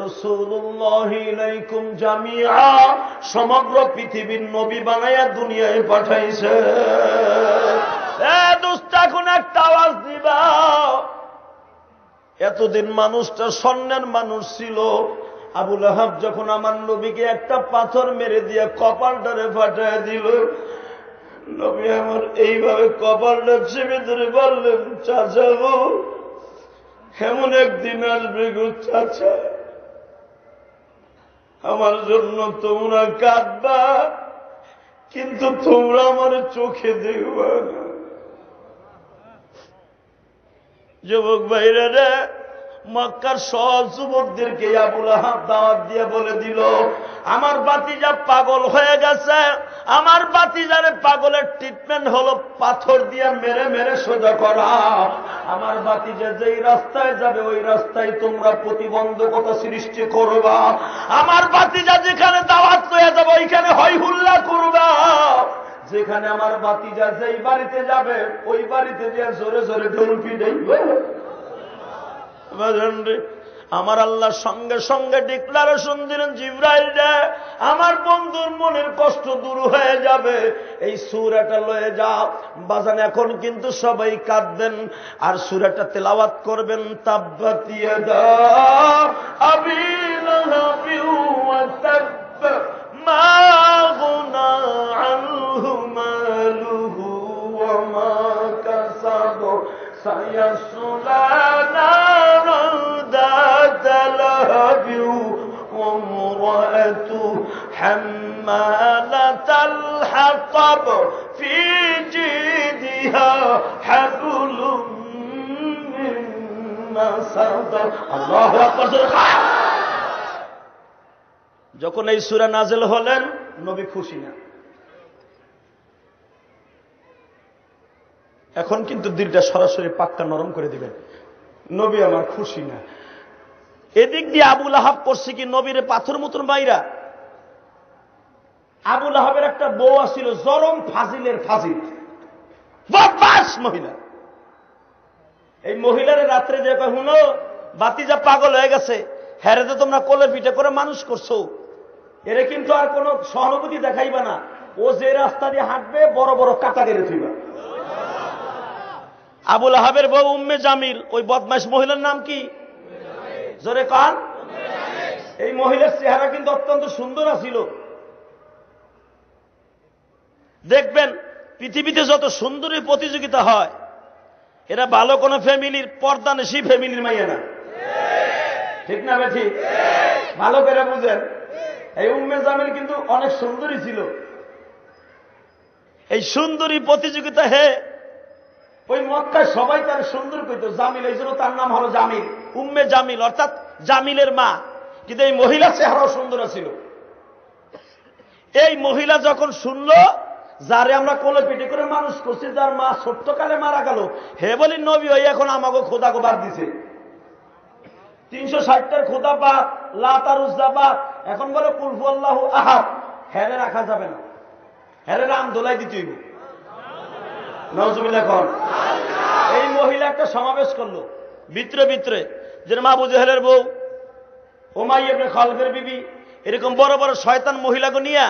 রাসূলুল্লাহি ইলাইকুম জামিআ সমগ্র পৃথিবীর নবী বানায়া দুনিয়ায় পাঠাইছে। দোস্ত এখন একটা আওয়াজ দিবা। এতদিন মানুষটা স্বর্ণের মানুষ ছিল, আবু লাহাব যখন আমার নবীকে একটা পাথর মেরে দিয়ে কপালটারে ফাটায় দিল, নবী আমার এইভাবে কপালটা চেপে ধরে বললেন, চাচা গো এমন একদিন আসবে গো চাচা, আমার জন্য তোমরা কাঁদবা কিন্তু তোমরা আমার চোখে দেখবা না। যুবক ভাইরা রে, মক্কার সব যুবকদেরকে আবু লাহাব দাওয়াত দিয়ে বলে দিল, আমার ভাতিজা পাগল হয়ে গেছে, আমার ভাতিজারে পাগলের ট্রিটমেন্ট হলো পাথর দিয়ে মেরে মেরে সোজা করা। আমার ভাতিজা যেই রাস্তায় যাবে ওই রাস্তায় তোমরা প্রতিবন্ধকতা সৃষ্টি করবা। আমার ভাতিজা যেখানে দাওয়াত হয়ে যাবে ওইখানে হই হুল্লা করবা। যেখানে আমার ভাতিজা যেই বাড়িতে যাবে ওই বাড়িতে যে জোরে জোরে ঢোল পিটাইবে। আমার আল্লাহ সঙ্গে সঙ্গে ডিক্লারেশন দিলেন, জিবরাইল রে আমার বন্ধুর মনের কষ্ট দূর হয়ে যাবে, এই সূরাটা লয়ে যাও। বাজান এখন কিন্তু সবাই কাঁদবেন আর সূরাটা তেলাওয়াত করবেন। তাব্বাত ইয়াদা আবি লাহাবি ওয়া তাব মা গুনা আনহু মালুহু ওয়া মা কাসাব সায়াসলা নারান দাতা লাহাবি وامرأته حمالة الحطب في جيدها حبل من مسد। আল্লাহু আকবার। যখন এই সূরা নাযিল হলেন নবী খুশি না। এখন কিন্তু দিলটা সরাসরি পাক্কা নরম করে দিবেন, নবী আমার খুশি না। এদিক দিয়ে আবু লাহাব করছে কি, নবীরে পাথর মতন বাইরা। আবু লাহাবের একটা বউ ছিল জরম ফাজিলের ফাজিল, বদমাশ মহিলা। এই মহিলার রাত্রে যে হুনো ভাতিজা পাগল হয়ে গেছে, হ্যারে তো তোমরা কোলে পিঠে করে মানুষ করছো, এরে কিন্তু আর কোনো সহানুভূতি দেখাইবা না। ও যে রাস্তা দিয়ে হাঁটবে বড় বড় কাটা কেড়ে থইবা। আবুল আহাবের বউ উম্মে জামিল, ওই বদমাইশ মহিলার নাম কি? জোরে কান। এই মহিলার চেহারা কিন্তু অত্যন্ত সুন্দর ছিল। দেখবেন পৃথিবীতে যত সুন্দরী প্রতিযোগিতা হয়, এরা ভালো কোন ফ্যামিলির পর্দানেশী ফ্যামিলির মাইয়া না, ঠিক না বেঠি? ভালো করে বুঝেন, এই উম্মে জামিল কিন্তু অনেক সুন্দরী ছিল। এই সুন্দরী প্রতিযোগিতা হে ওই মক্কায় সবাই তার সুন্দর কইতো জামিল, এই জন্য তার নাম হলো জামিল, উম্মে জামিল অর্থাৎ জামিলের মা। কিন্তু এই মহিলা চেহারাও সুন্দর ছিল। এই মহিলা যখন শুনলো যারে আমরা কোলে পিঠে করে মানুষ করছি, যার মা ছোট্টকালে মারা গেল, হে বলি নবী ওই এখন আমাকে খোদা গোবার দিছে, 360টার খোদা বাদ, লাত আর উজ্জা বাদ, এখন বলে কুল হুয়াল্লাহু আহাদ, হেরে রাখা যাবে না, হেরে রাম দোলাই দিতে হইব। নাউজুবিল্লাহ কোন। এই মহিলা একটা সমাবেশ করলো ভিতরে ভিতরে, যে মা আবু জেহেলের বউ উমাইয়া ইবনে খালফের বিবি, এরকম বড় বড় শয়তান মহিলাকে নিয়ে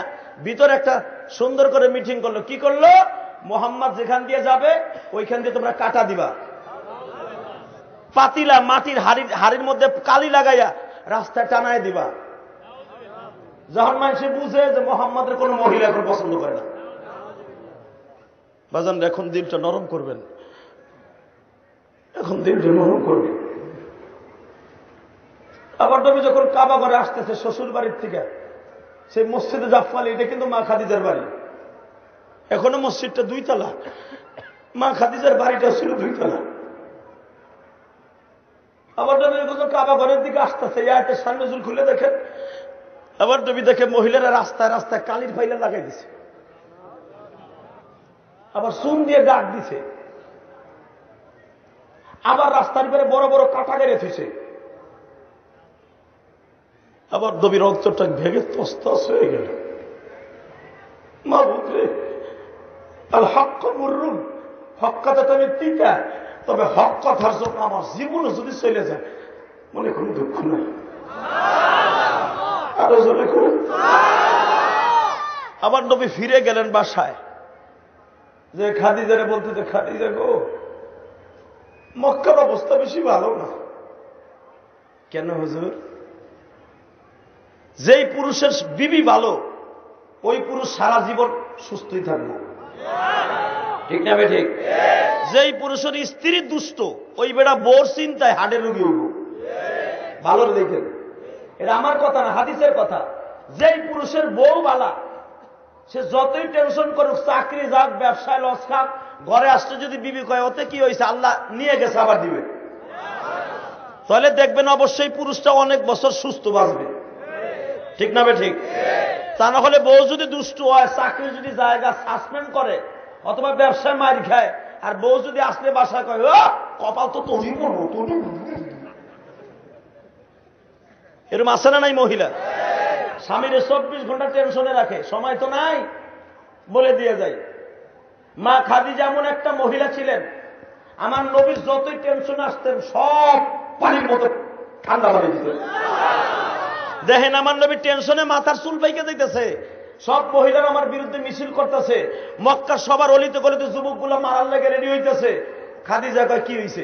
ভিতরে একটা সুন্দর করে মিটিং করলো। কি করলো? মোহাম্মদ যেখান দিয়ে যাবে ওইখান দিয়ে তোমরা কাটা দিবা, পাতিলা মাটির হাড়ির মধ্যে কালি লাগাইয়া রাস্তায় টানায় দিবা। যখন মানুষ বুঝে যে মোহাম্মদের কোন মহিলা এখন পছন্দ করে না, বাজান এখন দিলটা নরম করবেন, এখন দিলটা নরম করবেন। আবার নবী যখন কাবা ঘরে আসতেছে শ্বশুর বাড়ির থেকে, সেই মসজিদে জাফফালি, এটা কিন্তু মা খাদিজার বাড়ি, এখনো মসজিদটা 2 তলা, মা খাদিজার বাড়িটা ছিল 2 তলা। আবার নবী যখন কাবা ঘরের দিকে আসতেছে, আয়াতের সামনে নজুল খুলে দেখেন, আবার নবী দেখে মহিলারা রাস্তায় রাস্তায় কালির ফাইলা লাগাই দিছে, আবার চুন দিয়ে ডাক দিছে, আবার রাস্তার উপরে বড় বড় কাটা গেড়ে থুইছে। আবার নবীর অন্তরটা ভেঙে তছতছ হয়ে গেল। মাবুদ রে, আল হক মুররুম, হক কথাটা আমি তিতা, তবে হক কথার জন্য আমার জীবনে যদি চলে যায় মনে কোনো দুঃখ নাই। আরো জোরে করে। আবার নবী ফিরে গেলেন বাসায়, যে খাদিজারে বলতে, যে খাদিজা গো, মক্কার অবস্থা বেশি ভালো না। কেন হুজুর? যেই পুরুষের বিবি ভালো, ওই পুরুষ সারা জীবন সুস্থই থাকবে, ঠিক না? ঠিক। যেই পুরুষের স্ত্রী দুষ্ট, ওই বেড়া বোর চিন্তায় হাড়ের রোগী হইব। ভালো দেখেন, এটা আমার কথা না, হাদিসের কথা। যেই পুরুষের বউ বালা, সে যতই টেনশন করুক, চাকরি যাক, ব্যবসায় লস খাক, ঘরে আসতে যদি বিবি কয় ওতে কি হয়েছে, আল্লাহ নিয়ে গেছে আবার দিবে, তাহলে দেখবেন অবশ্যই পুরুষটা অনেক বছর সুস্থ বাঁচবে, ঠিক না? ঠিক। তা না হলে বউ যদি দুষ্টু হয়, চাকরি যদি জায়গা সাসপেন্ড করে, অথবা ব্যবসায় মার খায়, আর বউ যদি আসলে বাসায় কয় কপাল তো তৈরি করবো, এরকম আসে না নাই? মহিলা স্বামীর 24 ঘন্টা টেনশনে রাখে, সময় তো নাই, বলে দিয়ে যায়। মা খাদিজা এমন একটা মহিলা ছিলেন, আমার নবীর যতই টেনশন আসতেন সব পানির মতো ঠান্ডা করে দিতেন। দেখেন আমার নবীর টেনশনে মাথার চুল পাইকে যাইতেছে, সব মহিলারা আমার বিরুদ্ধে মিছিল করতেছে, মক্কার সবার অলিতে গলিতে যুবকগুলো মারার লেগে রেডি হইতেছে। খাদিজা কয় কি হইছে?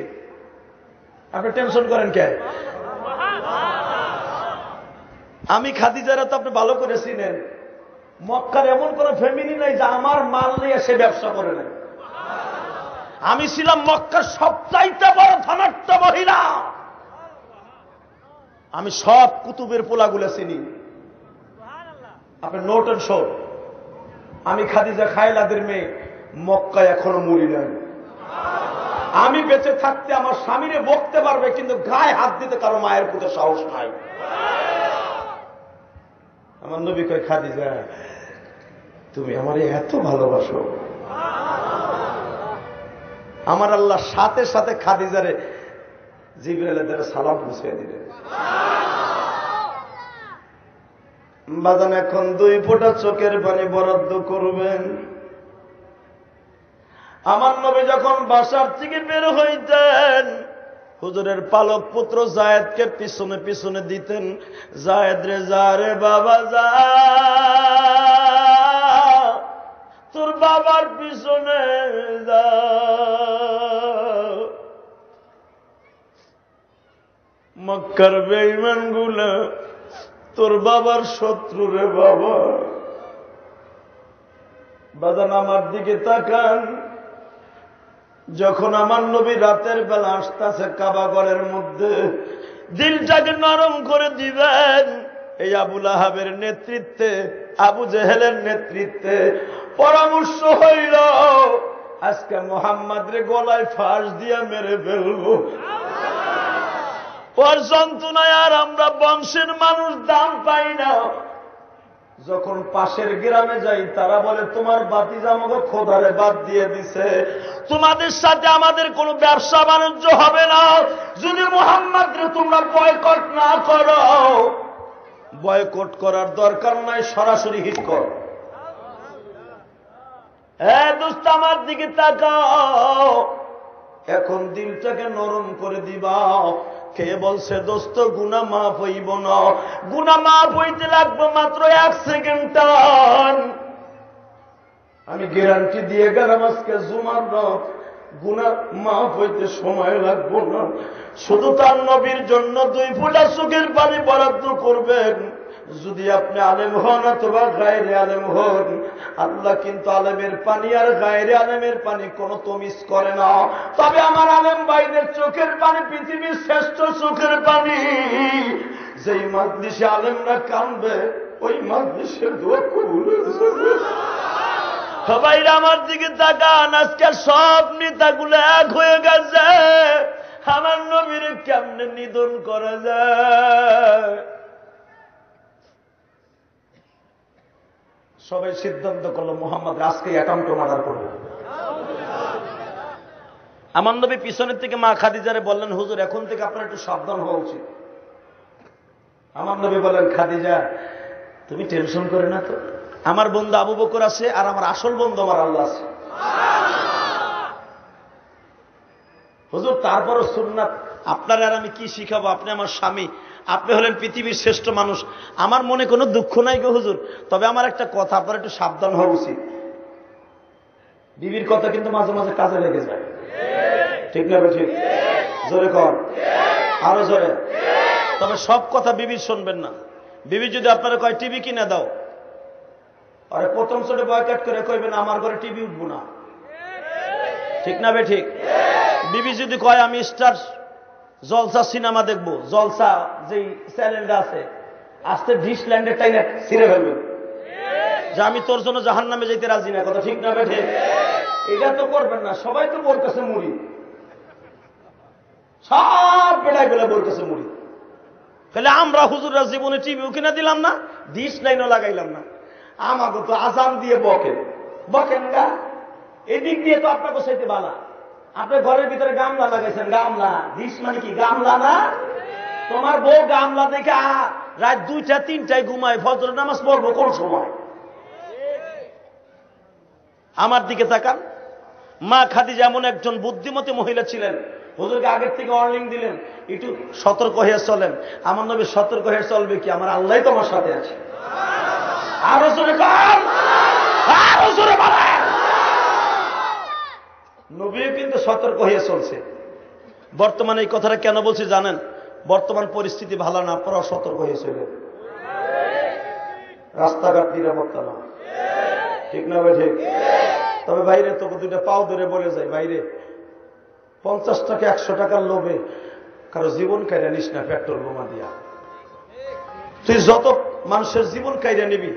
আপনি টেনশন করেন কেন? আমি খাদিজারা তো আপনি ভালো করে চিনেন, মক্কার এমন কোন ফ্যামিলি নাই যে আমার মাল নিয়ে সে ব্যবসা করে নাই। আমি ছিলাম মক্কার সবচাইতে বড় ধনাঢ্য মহিলা, আমি সব কুতুবের পোলাগুলো চিনি। আপনি নোট এন্ড শোন, আমি খাদিজা খায়লাদের মেয়ে, মক্কায় এখনো মরি নাই। আমি বেঁচে থাকতে আমার স্বামীরে বকতে পারবে, কিন্তু গায়ে হাত দিতে কারো মায়ের পুতে সাহস নাই। আমার নবী কয় খাদিজা তুমি আমার এত ভালোবাসো, আমার আল্লাহ সাথে সাথে খাদিজারে জিবরাইলের দ্বারা সালাম পৌঁছে দিলেন। বাজান এখন 2 ফোঁটা চোখের পানি বরাদ্দ করবেন। আমার নবী যখন বাসার থেকে বের হইতেন, হুজুরের পালক পুত্র জায়েদকে পিছনে পিছনে দিতেন, জায়েদ রে যা রে বাবা যা, তোর বাবার পিছনে যা। মক্কার বেঈমান গুলা তোর বাবার শত্রু রে বাবা। বাজান আমার দিকে তাকান, যখন আমার নবী রাতের বেলা আসতেছে কাবা ঘরের মধ্যে, দিলটাকে নরম করে দিবেন। এই আবু লাহাবের নেতৃত্বে, আবু জেহেলের নেতৃত্বে পরামর্শ হইল, আজকে মুহাম্মদ রে গলায় ফাঁস দিয়া মেরে ফেলবো। ওর যন্ত্রণায় আর আমরা বংশের মানুষ দাম পাই না। যখন পাশের গ্রামে যাই তারা বলে তোমার বাতিজা আমাকে খোদারে বাদ দিয়ে দিছে, তোমাদের সাথে আমাদের কোনো ব্যবসা বাণিজ্য হবে না যদি মুহাম্মদ রে তোমরা বয়কট না করো। বয়কট করার দরকার নাই, সরাসরি হিট করো। হ্যাঁ দোস্ত আমার দিকে তাকাও, এখন দিলটাকে নরম করে দিবা। কে বলছে দোস্ত গুনাহ মাফ হইব না? গুনাহ মাফ হইতে লাগবে মাত্র 1 সেকেন্ড। আমি গ্যারান্টি দিয়ে গেলাম আজকে জুমার রাত গুনাহ মাফ হইতে সময় লাগবে না। শুধু তার নবীর জন্য 2 ফোঁটা চোখের পানি বরাদ্দ করবেন। যদি আপনি আলেম হন অথবা গায়রে আলেম হন, আল্লাহ কিন্তু আলেমের পানি আর গায়রে আলেমের পানি কোনো তমিজ করে না। তবে আমার আলেম ভাইদের চোখের পানি পৃথিবীর শ্রেষ্ঠ চোখের পানি। যেই মাজলিসে আলেমরা কাঁদবে ওই মাজলিসের দোয়া কবুল হবে। সবাই আমার দিকে তাকান, আজকে সব নেতাগুলো এক হয়ে গেছে। আমার নবীর কেমনে নিধন করা যায়? সবাই সিদ্ধান্ত করলো মুহাম্মদ আজকে অ্যাটেম্পট মার্ডার করবে। আমার নবী পিছনের থেকে মা খাদিজারে বললেন, হুজুর এখন থেকে আপনার একটু সাবধান হওয়া উচিত। আমার নবী বলেন, খাদিজা তুমি টেনশন করে না তো, আমার বন্ধু আবু বকর আছে আর আমার আসল বন্ধু আমার আল্লাহ আছে। হুজুর তারপরও সুন্নাত, আপনার আর আমি কি শিখাবো? আপনি আমার স্বামী, আপনি হলেন পৃথিবীর শ্রেষ্ঠ মানুষ, আমার মনে কোনো দুঃখ নাই গো হুজুর। তবে আমার একটা কথা, আপনার একটু সাবধান হওয়া উচিত। বিবির কথা কিন্তু মাঝে মাঝে কাজে লেগে যায়, ঠিক না? ঠিক, জোরে কর, আরো জোরে। তবে সব কথা বিবির শুনবেন না। বিবি যদি আপনারা কয় টিভি কিনে দাও, আরে প্রথম ছোটে বয়কট করে কইবেন আমার ঘরে টিভি উঠবো না, ঠিক না? ঠিক। বিবি যদি কয় আমি স্টার জলসা সিনেমা দেখবো, জলসা যে চ্যানেলটা আছে আস্তে ডিসল্যান্ডে টাইনে ছিঁড়ে ফেলবেন যে আমি তোর জন্য জাহান্নামে যেতে রাজি না, কথা ঠিক না? ঠিক। এটা তো করবেন না। সবাই তো বোর কাছে মুড়ি, সব বেলায় বেলা বোর কাছে মুড়ি। তাহলে আমরা হুজুররা জীবনে টিভিও কিনা দিলাম না, ডিশ লাইনও লাগাইলাম না। আমাকে তো আজান দিয়ে বকেন গা। এদিক দিয়ে তো আপনাকে সাইতে বালা, আপনি ঘরের ভিতরে গামলা লাগাইছেন। গামলা ডিশ মানে কি? গামলা না? তোমার বউ গামলা দেখে রাত 2টা 3টায় ঘুমায়, ফজর নামাজ পড়বো কোন সময়? আমার দিকে তাকান, মা খাদিজা এমন একজন বুদ্ধিমতী মহিলা ছিলেন, হুজুরকে আগের থেকে ওয়ার্নিং দিলেন একটু সতর্ক হয়ে চলেন। আমার নবী সতর্ক হয়ে চলবে কি? আমার আল্লাহ তো আমার সাথে আছে। আরো জোরে কর, আরো জোরে বলেন। নবীও কিন্তু সতর্ক হয়ে চলছে। বর্তমানে এই কথাটা কেন বলছি জানেন? বর্তমান পরিস্থিতি ভালো না, আপনারা সতর্ক হয়ে চলেন। রাস্তাঘাট নিরাপত্তা না, ঠিক না? ঠিক। তবে বাইরে তো 2টা পাও ধরে বলে যায়, বাইরে 50 টাকা 100 টাকার লোভে কারো জীবন কাইরা নিস না পেট্রোল বোমা দিয়া। তুই যত মানুষের জীবন কাইরা নিবি,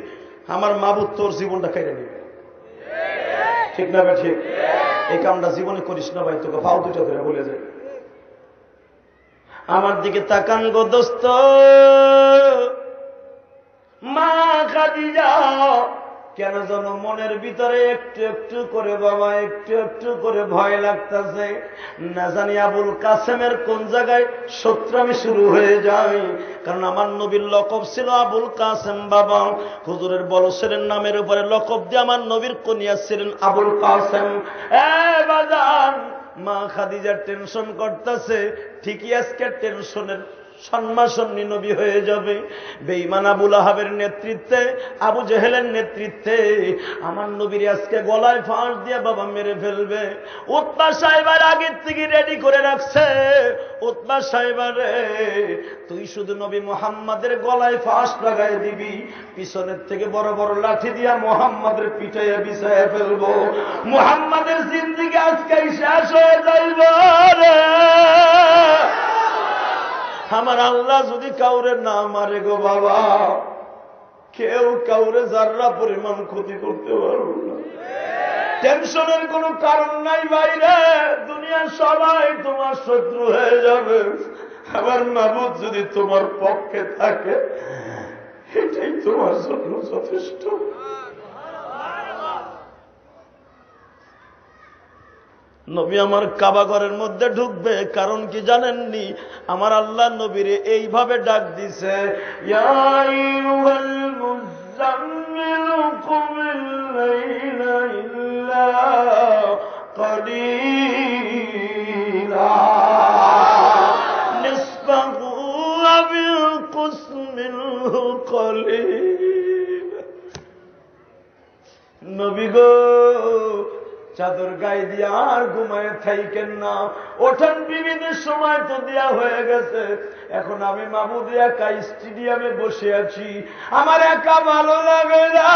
আমার মাবুদ তোর জীবনটা কাইরা নিবি, ঠিক না? ঠিক। এই কামটা জীবনে করিস না ভাই, তোকে পাও 2টা ধরে বলে যায়। আমার দিকে তাকান গো দোস্ত, মা খাদিজা কেন যেন মনের ভিতরে একটু একটু করে বাবা একটু একটু করে ভয় লাগতেছে, না জানি আবুল কাসেমের কোন জায়গায় শত্রুমি শুরু হয়ে যায়। কারণ আমার নবীর লকব ছিল আবুল কাসেম বাবা। হুজুরের বড় ছেলের নামের উপরে লকব দিয়ে আমার নবীর কনিয়া ছিলেন আবুল কাসেম। বাজান, মা খাদিজা টেনশন করতেছে, ঠিকই আজকে টেনশনের সম্মাসন্নী নবী হয়ে যাবে। বেঈমান আবু লাহাবের নেতৃত্বে, আবু জেহেলের নেতৃত্বে আমার নবীর আজকে গলায় ফাঁস দিয়ে বাবা মেরে ফেলবে। উতবা সাহেবের আগের থেকে রেডি করে রাখছে। উতবা সাহেবারে, তুই শুধু নবী মুহাম্মাদের গলায় ফাঁস লাগাই দিবি, পিছনের থেকে বড় বড় লাঠি দিয়া মুহাম্মাদের পিটাইয়া বিছাইয়া ফেলবো। মুহাম্মাদের জিন্দেগি আজকে শেষ হয়ে যাইব রে। আমার আল্লাহ যদি কাউরে না মারে গো বাবা, কেউ কাউরে যাররা পরিমাণ ক্ষতি করতে পারবো না। টেনশনের কোনো কারণ নাই বাইরে, দুনিয়ার সবাই তোমার শত্রু হয়ে যাবে। আমার মাবুদ যদি তোমার পক্ষে থাকে, এটাই তোমার জন্য যথেষ্ট। নবী আমার কাবা ঘরের মধ্যে ঢুকবে, কারণ কি জানেননি? আমার আল্লাহ নবীরে এইভাবে ডাক দিছে, ইয়া আইয়ুহাল মুযাম্মিল কুমিল লাইলা ইল্লা কালিলা নিসফাহু আও ইনকুস মিনহু কালিলা। নবী গো, চাদর গায়ে দিয়ে আর ঘুমায় থাইকেন না, ওঠেন, বিবিদের সময় তো দেয়া হয়ে গেছে। এখন আমি মাহমুদ একা স্টেডিয়ামে বসে আছি, আমার একা ভালো লাগে না।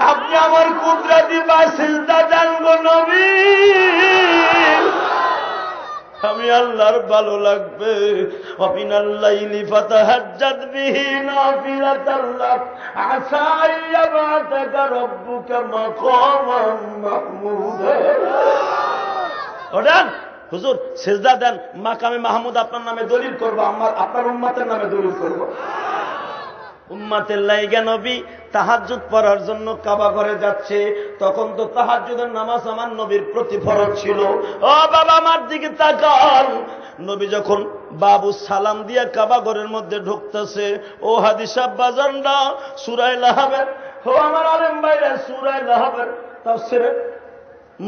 আপনি আমার কুদরতি বাসিন্দা জানবো নবী, আমি আল্লাহর ভালো লাগবে। ওয়ামিনাল লাইলি ফাতাহাজ্জাদ বিহি নাফিলাতাল লাক আসা আইয়াবাতাকা রাব্বুকা মাকামান মাহমুদা। ওঠেন হুজুর, সিজদা দেন, মাকামে মাহমুদ আপনার নামে দলিল করব, আপনার উম্মতের নামে দলিল করব। উম্মতের লাইগা নবী তাহাজ্জুদ পড়ার জন্য কাবা ঘরে যাচ্ছে। তখন তো তাহাজ্জুদের নামাজ আমার নবীর প্রতি ফরজ ছিল। ও বাবা, আমার দিকে তাকান। নবী যখন বাবু সালাম দিয়ে কাবা ঘরের মধ্যে ঢুকতেছে, ও হাদিস বাজানরা, সূরা লাহাবের, ও আমার আলেম ভাইরা, সূরা লাহাবের তাফসীরে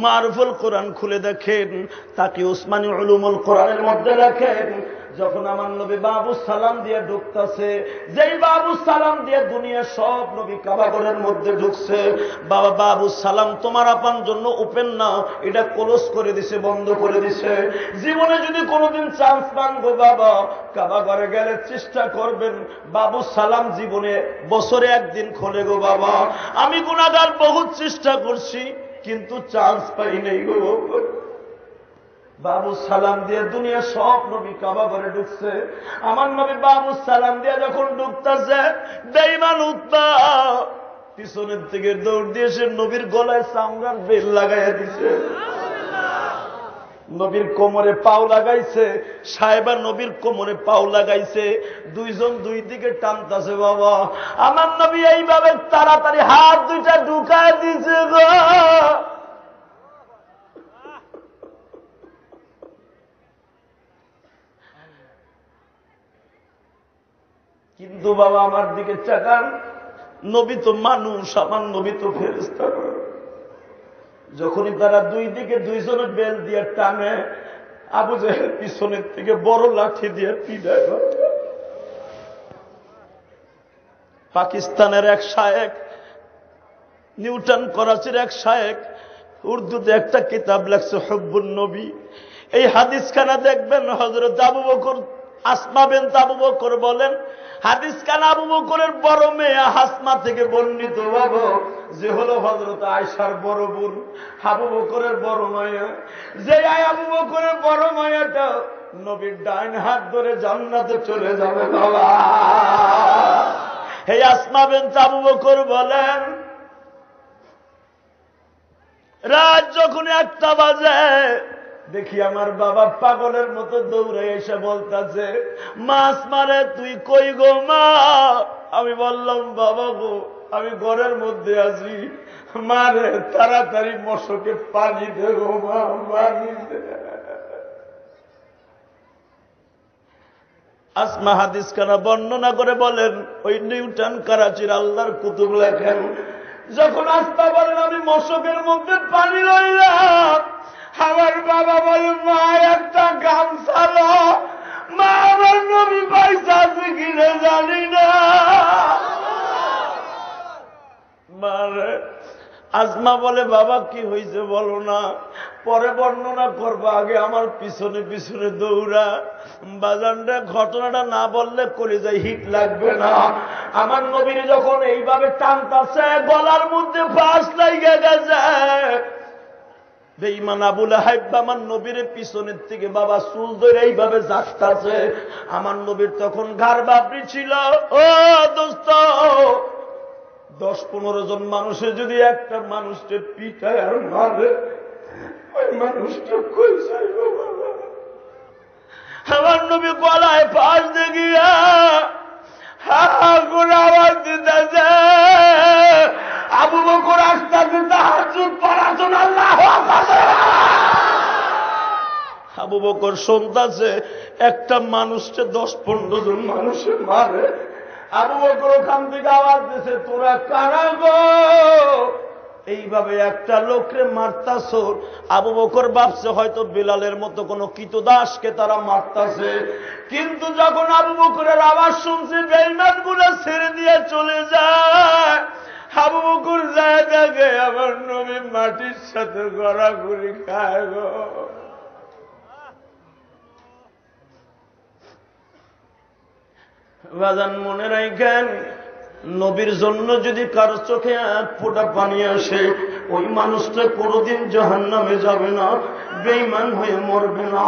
মারুফুল কোরআন খুলে দেখেন, তাকে উসমানী উলুমুল কোরআনের মধ্যে রাখেন। যখন আমার নবী বাবু সালাম দিয়ে ঢুকতেছে, যেই বাবু সালাম দিয়ে দুনিয়া সব নবী কাবা ঘরের মধ্যে ঢুকছে, বাবা বাবু সালাম তোমার আপন জন্য ওপেন না, এটা ক্লোজ করে দিছে, বন্ধ করে দিছে। জীবনে যদি কোনোদিন চান্স পান গো বাবা, কাবা ঘরে গেলে চেষ্টা করবেন বাবু সালাম জীবনে বছরে একদিন খোলে গো বাবা। আমি গুনাহগার বহুত চেষ্টা করছি, কিন্তু চান্স পাই নাই গো। বাবু সালাম দিয়ে দুনিয়া সব নবী কাবা ঘরে ঢুকছে, আমার নবী বাবু সালাম দিয়ে যখন ঢুকতেছে, বেঈমান উতবা পিছনের থেকে দৌড় দিয়ে সে নবীর গলায় চামড়ার বেল লাগাইয়া দিছে, নবীর কোমরে পাও লাগাইছে। সাহেবা নবীর কোমরে পাও লাগাইছে, দুইজন দুই দিকে টানতেছে বাবা। আমার নবী এইভাবে তাড়াতাড়ি হাত দুইটা ঢুকায় দিছে গো। কিন্তু বাবা আমার দিকে চাকান, নবী তো মানুষ, আমার নবী তো ফেরেশতা। যখনই তারা দুই দিকে দুইজনের বেল দিয়ে টানে, আবু জেহেল পিছনের থেকে বড় লাঠি দিয়ে পিটায়। পাকিস্তানের এক শায়েখ, নিউটন করাচির এক শায়েখ, উর্দুতে একটা কিতাব লেখছে হুব্বুন নবী। এই হাদিসখানা দেখবেন, হযরত আবু বকর, আসমা বিনত আবু বকর বলেন, হাদিসখানা আবু বকরের বড় মেয়ে হাসমা থেকে বর্ণিত বাবা, যে হলো হযরত আয়েশার বড় বোন, আবু বকরের বড় মায়া। যে আবু বকরের বড় মায়াটা নবীর ডাইন হাত ধরে জান্নাতে চলে যাবে বাবা। হে আসমা বিনত আবু বকর বলেন, রাত যখন 1টা বাজে, দেখি আমার বাবা পাগলের মতো দৌড়ে এসে বলতেছে, মাছ মারে তুই কই গো মা? আমি বললাম, বাবা গো আমি ঘরের মধ্যে আছি, মারে তাড়াতাড়ি মশকে পানি দেব, মা পানি দে। আসমা হাদিস খানা বর্ণনা করে বলেন, ওই নিউটন করাচির আল্লাহর কুতুব লেখেন, যখন আস্তা বলেন আমি মশকের মধ্যে পানি লইলাম, আমার বাবা বলে মা একটা গামছা লো। মা আমার নবী পয়সা আছে কিনে জানি না। মারে আসমা বলে বাবা কি হয়েছে বলো না, পরে বর্ণনা করবো, আগে আমার পিছনে পিছনে দৌড়া। বাজানটা ঘটনাটা না বললে কলিজায় হিট লাগবে না। আমার নবীর যখন এইভাবে টানতাছে, গলার মধ্যে ফাঁস লাগে গেছে। বেঈমান আবু লাহাব আমার নবীর পিছনের থেকে বাবা চুল ধরে এইভাবে যাচ্ছে। আমার নবীর তখন ঘাড় বাবরি ছিল। ও দোস্ত, 10-15 জন মানুষে যদি একটা মানুষকে পিটায় আর মারে, ওই মানুষটা কই যাইব বাবা? আমার নবী গলায় ফাঁস দেখিয়া আওয়াজ দিতেছে, আবু বকর আসতেছে তাহাজ্জুদ পড়ার আল্লাহু আকবার। আবু বকর শুনতেছে একটা মানুষকে 10-15 জন মানুষে মারে। আবু বকর ওখান থেকে আওয়াজ দিছে, তোরা কারা গো, এইভাবে একটা লোকরে মারতাছ? আবু বকর ভাবছে হয়তো বিলালের মতো কোন কৃতদাসকে তারা মারতাছে। কিন্তু যখন আবু বকরের আওয়াজ শুনছে, বেঈমান গুলো ছেড়ে দিয়ে চলে যায়। আবু বকর যায় দেখে আমার নবী মাটির সাথে গড়াগড়ি খায় গো। বাজান মনে রাখেন, নবীর জন্য যদি কারো চোখে এক ফোঁটা পানি আসে, ওই মানুষটা কোনোদিন জাহান্নামে যাবে না, বেঈমান হয়ে মরবে না।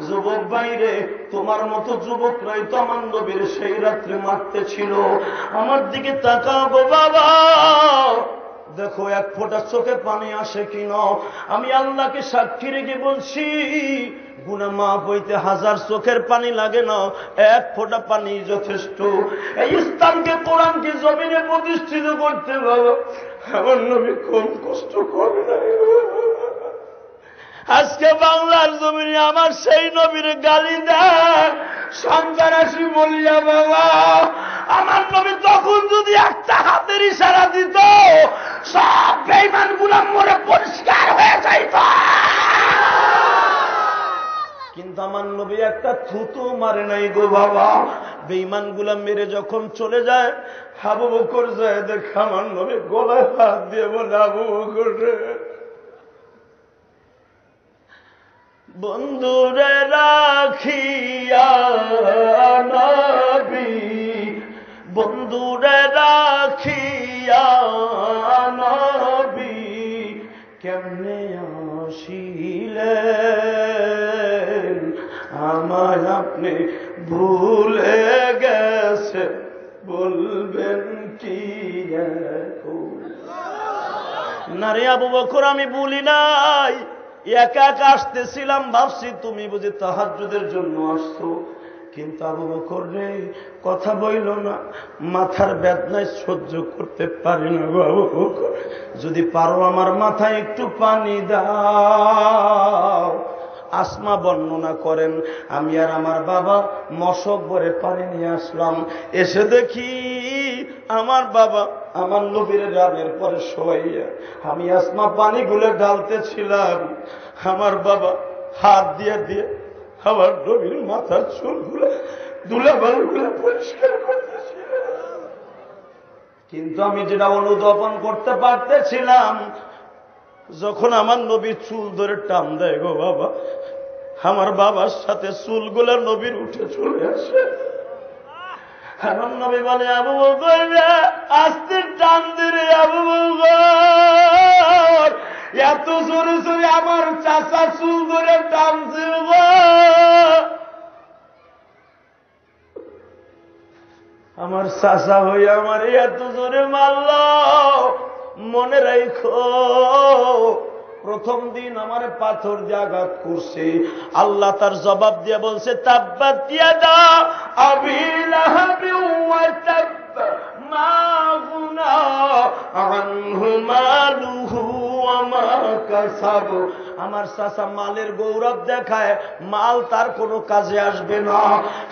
যুবক বাইরে, তোমার মতো যুবকরাই তো আমার নবীর সেই রাত্রে মারতে ছিল। আমার দিকে তাকাও গো বাবা, দেখো এক ফোঁটা চোখে পানি আসে কিনা। আমি আল্লাহকে সাক্ষী রেখে বলছি, গুনাহ মাফ হইতে 1000 চোখের পানি লাগে না, এক ফোঁটা পানি যথেষ্ট। এই ইসলামকে, কোরআনকে জমিনে প্রতিষ্ঠিত করতে বাবা আমার নবী কম কষ্ট করে না। আজকে বাংলার জমিনে আমার সেই নবীর গালি দেয় সন্ত্রাসী বলিয়া বাবা। আমার নবী তখন যদি একটা হাতের ইশারা দিত, সব বেঈমান গুলা মরে পরিষ্কার হয়ে যাইত। কিন্তু আমার নবী একটা থুতু মারে নাই গো বাবা। বেঈমান গুলা মেরে যখন চলে যায়, আবু বকর যায় দেখে আমার নবী গলায় হাত দিয়ে বলে, আবু বকর রে, বন্ধুরে রাখিয়া নবী, বন্ধুরে রাখিয়া নবী কেমনে আসিলেন, আমায় আপনি ভুলে গেছে, বলবেন কি এখন? না রে আবু বকর, আমি ভুলি নাই। একা একা আসতেছিলাম, ভাবছি তুমি বুঝি তাহাজ্জুদের জন্য আসছো। কিন্তু আবু বকর রে, কথা বইল না, মাথার বেদনায় সহ্য করতে পারি না গো আবু বকর, যদি পারো আমার মাথায় একটু পানি দাও। আসমা বর্ণনা করেন, আমি আর আমার বাবা মশক ভরে পানি নিয়ে আসলাম। এসে দেখি আমার বাবা আমার নবীর রানের পরে শোয়াইয়া, আমি আসমা পানিগুলো ঢালতেছিলাম, আমার বাবা হাত দিয়ে দিয়ে আমার নবীর মাথার চুলগুলো ধুলাবালুগুলো পরিষ্কার করতেছিল। কিন্তু আমি যেটা অনুধাবন করতে পারতেছিলাম, যখন আমার নবীর চুল ধরে টান দেয় গো বাবা, আমার বাবার সাথে চুলগুলো নবীর উঠে চলে আসে। আমার নবী বলে, আবু বকর আস্তে টান দিরে, আবু বকর এত জোরে জোরে আমার চাচা চুল ধরে টানছিল গো। আমার চাচা হয়ে আমার এত জোরে মারল, মনে রাখো প্রথম দিন আমার পাথর দিয়ে আঘাত করছে, আল্লাহ তার জবাব দিয়ে বলছে, তাব্বাত ইয়াদা আবি লাহাব ওয়া তাব, মা গুনা আনহু মালুহু ওয়া মা কাসাব। আমার চাচা মালের গৌরব দেখায়, মাল তার কোনো কাজে আসবে না।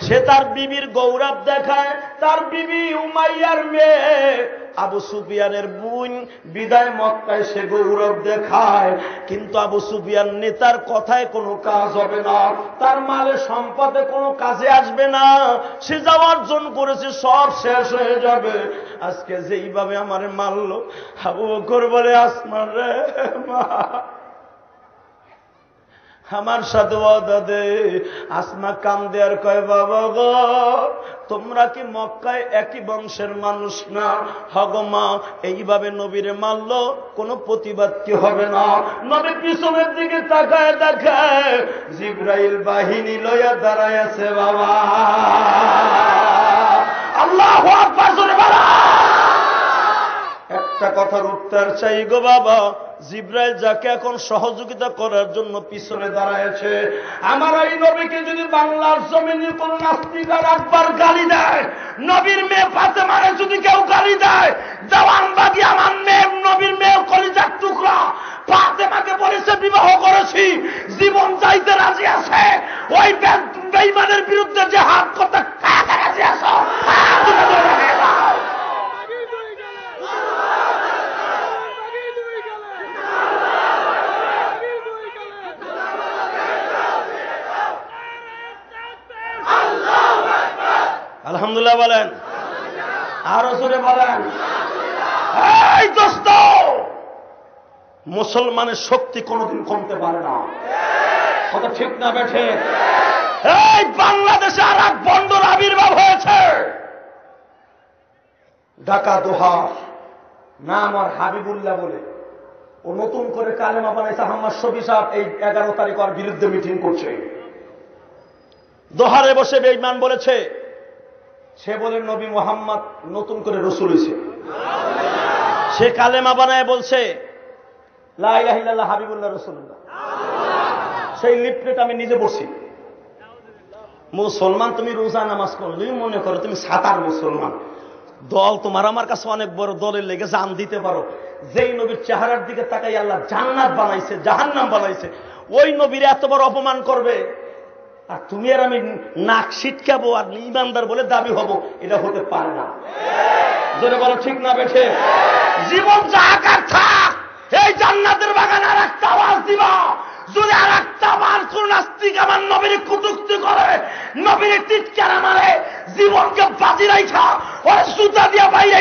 সে তার বিবির গৌরব দেখায়, তার বিবি উমাইয়ার মেয়ে আবু সুফিয়ানের বোন বিদায় মক্কায় সে গৌরব দেখায়, কিন্তু আবু সুফিয়ান নেতার কথায় কোনো কাজ হবে না, তার মালে সম্পদে কোনো কাজে আসবে না। সে যা অর্জন করেছে সব শেষ হয়ে যাবে। আজকে যেইভাবে আমারে মারলো, আবু বকর বলে আসমা রে মা, আমার সাথে ওয়াদা দে। আসমা কান্দে আর কয় বাবা গো, তোমরা কি মক্কায় একই বংশের মানুষ না? হগো মা, এইভাবে নবীরে মারলো, কোনো প্রতিবাদ কি হবে না? নবী পিছনের দিকে তাকায় দেখায় জিবরাইল বাহিনী লইয়া দাঁড়ায় আছে। বাবা আল্লাহু আকবার জোরে বলো। একটা কথার উত্তর চাই গো বাবা, জিবরাইল যাকে এখন সহযোগিতা করার জন্য পিছনে দাঁড়ায়ছে, আমার এই নবীকে যদি বাংলার জমিনে কোন নাস্তিক আর একবার গালি দেয়, নবীর মেয়ে ফাতেমারে যদি কেউ গালি দেয়, জওয়ানবাগি আমার মেয়ে, নবীর মেয়ে কলিজার টুকরা ফাতেমাকে বলেছে বিবাহ করেছি, জীবন চাইতে রাজি আছে, ওই বেঈমানের বিরুদ্ধে যে হাত করতে রাজি আছো। আলহামদুলিল্লাহ বলেন, আরো জোরে বলেন। এই দোস্ত, মুসলমানের শক্তি কোনদিন কমতে পারে না, কথা ঠিক না বেঠে? এই বাংলাদেশে আর এক বন্ডর আবির্ভাব হয়েছে, ঢাকা দোহার নাম আর হাবিবুল্লাহ বলে। ও নতুন করে কালেমা বানাইছে। আহমদ শফি সাহেব এই 11 তারিখ ওর বিরুদ্ধে মিটিং করছে। দোহারে বসে বেঈমান বলেছে, সে বলে নবী মুহাম্মদ নতুন করে রসুল হয়েছে। সে কালেমা বানায় বলছে লা ইলাহা ইল্লাল্লাহ হাবিবুল্লাহ রাসূলুল্লাহ। সেই লিফলেট আমি নিজে পড়ছি। মুসলমান তুমি রোজা নামাজ করলে মনে করো তুমি সাতার মুসলমান, দল তোমার আমার কাছে অনেক বড়, দলের লেগে জান দিতে পারো। যেই নবীর চেহারার দিকে তাকাই আল্লাহ জান্নাত বানাইছে, জাহান্নাম বানাইছে, ওই নবীর এত বড় অপমান করবে, আর তুমি আর আমি নাক ছিটকাবো আর ইমানদার বলে দাবি হব, এটা হতে পারে না। জোরে বলো ঠিক না বেঠে? জীবন যাকার থাক, এই জান্নাতের বাগান আর একটা আওয়াজ দিবা। যদি আর একটা বার কোন নাস্তিক আমার নবীর কটূক্তি করে, নবীর টিটকারা মারে, জীবনকে বাজি রাখা ওরা সুতা দিয়া বাইরে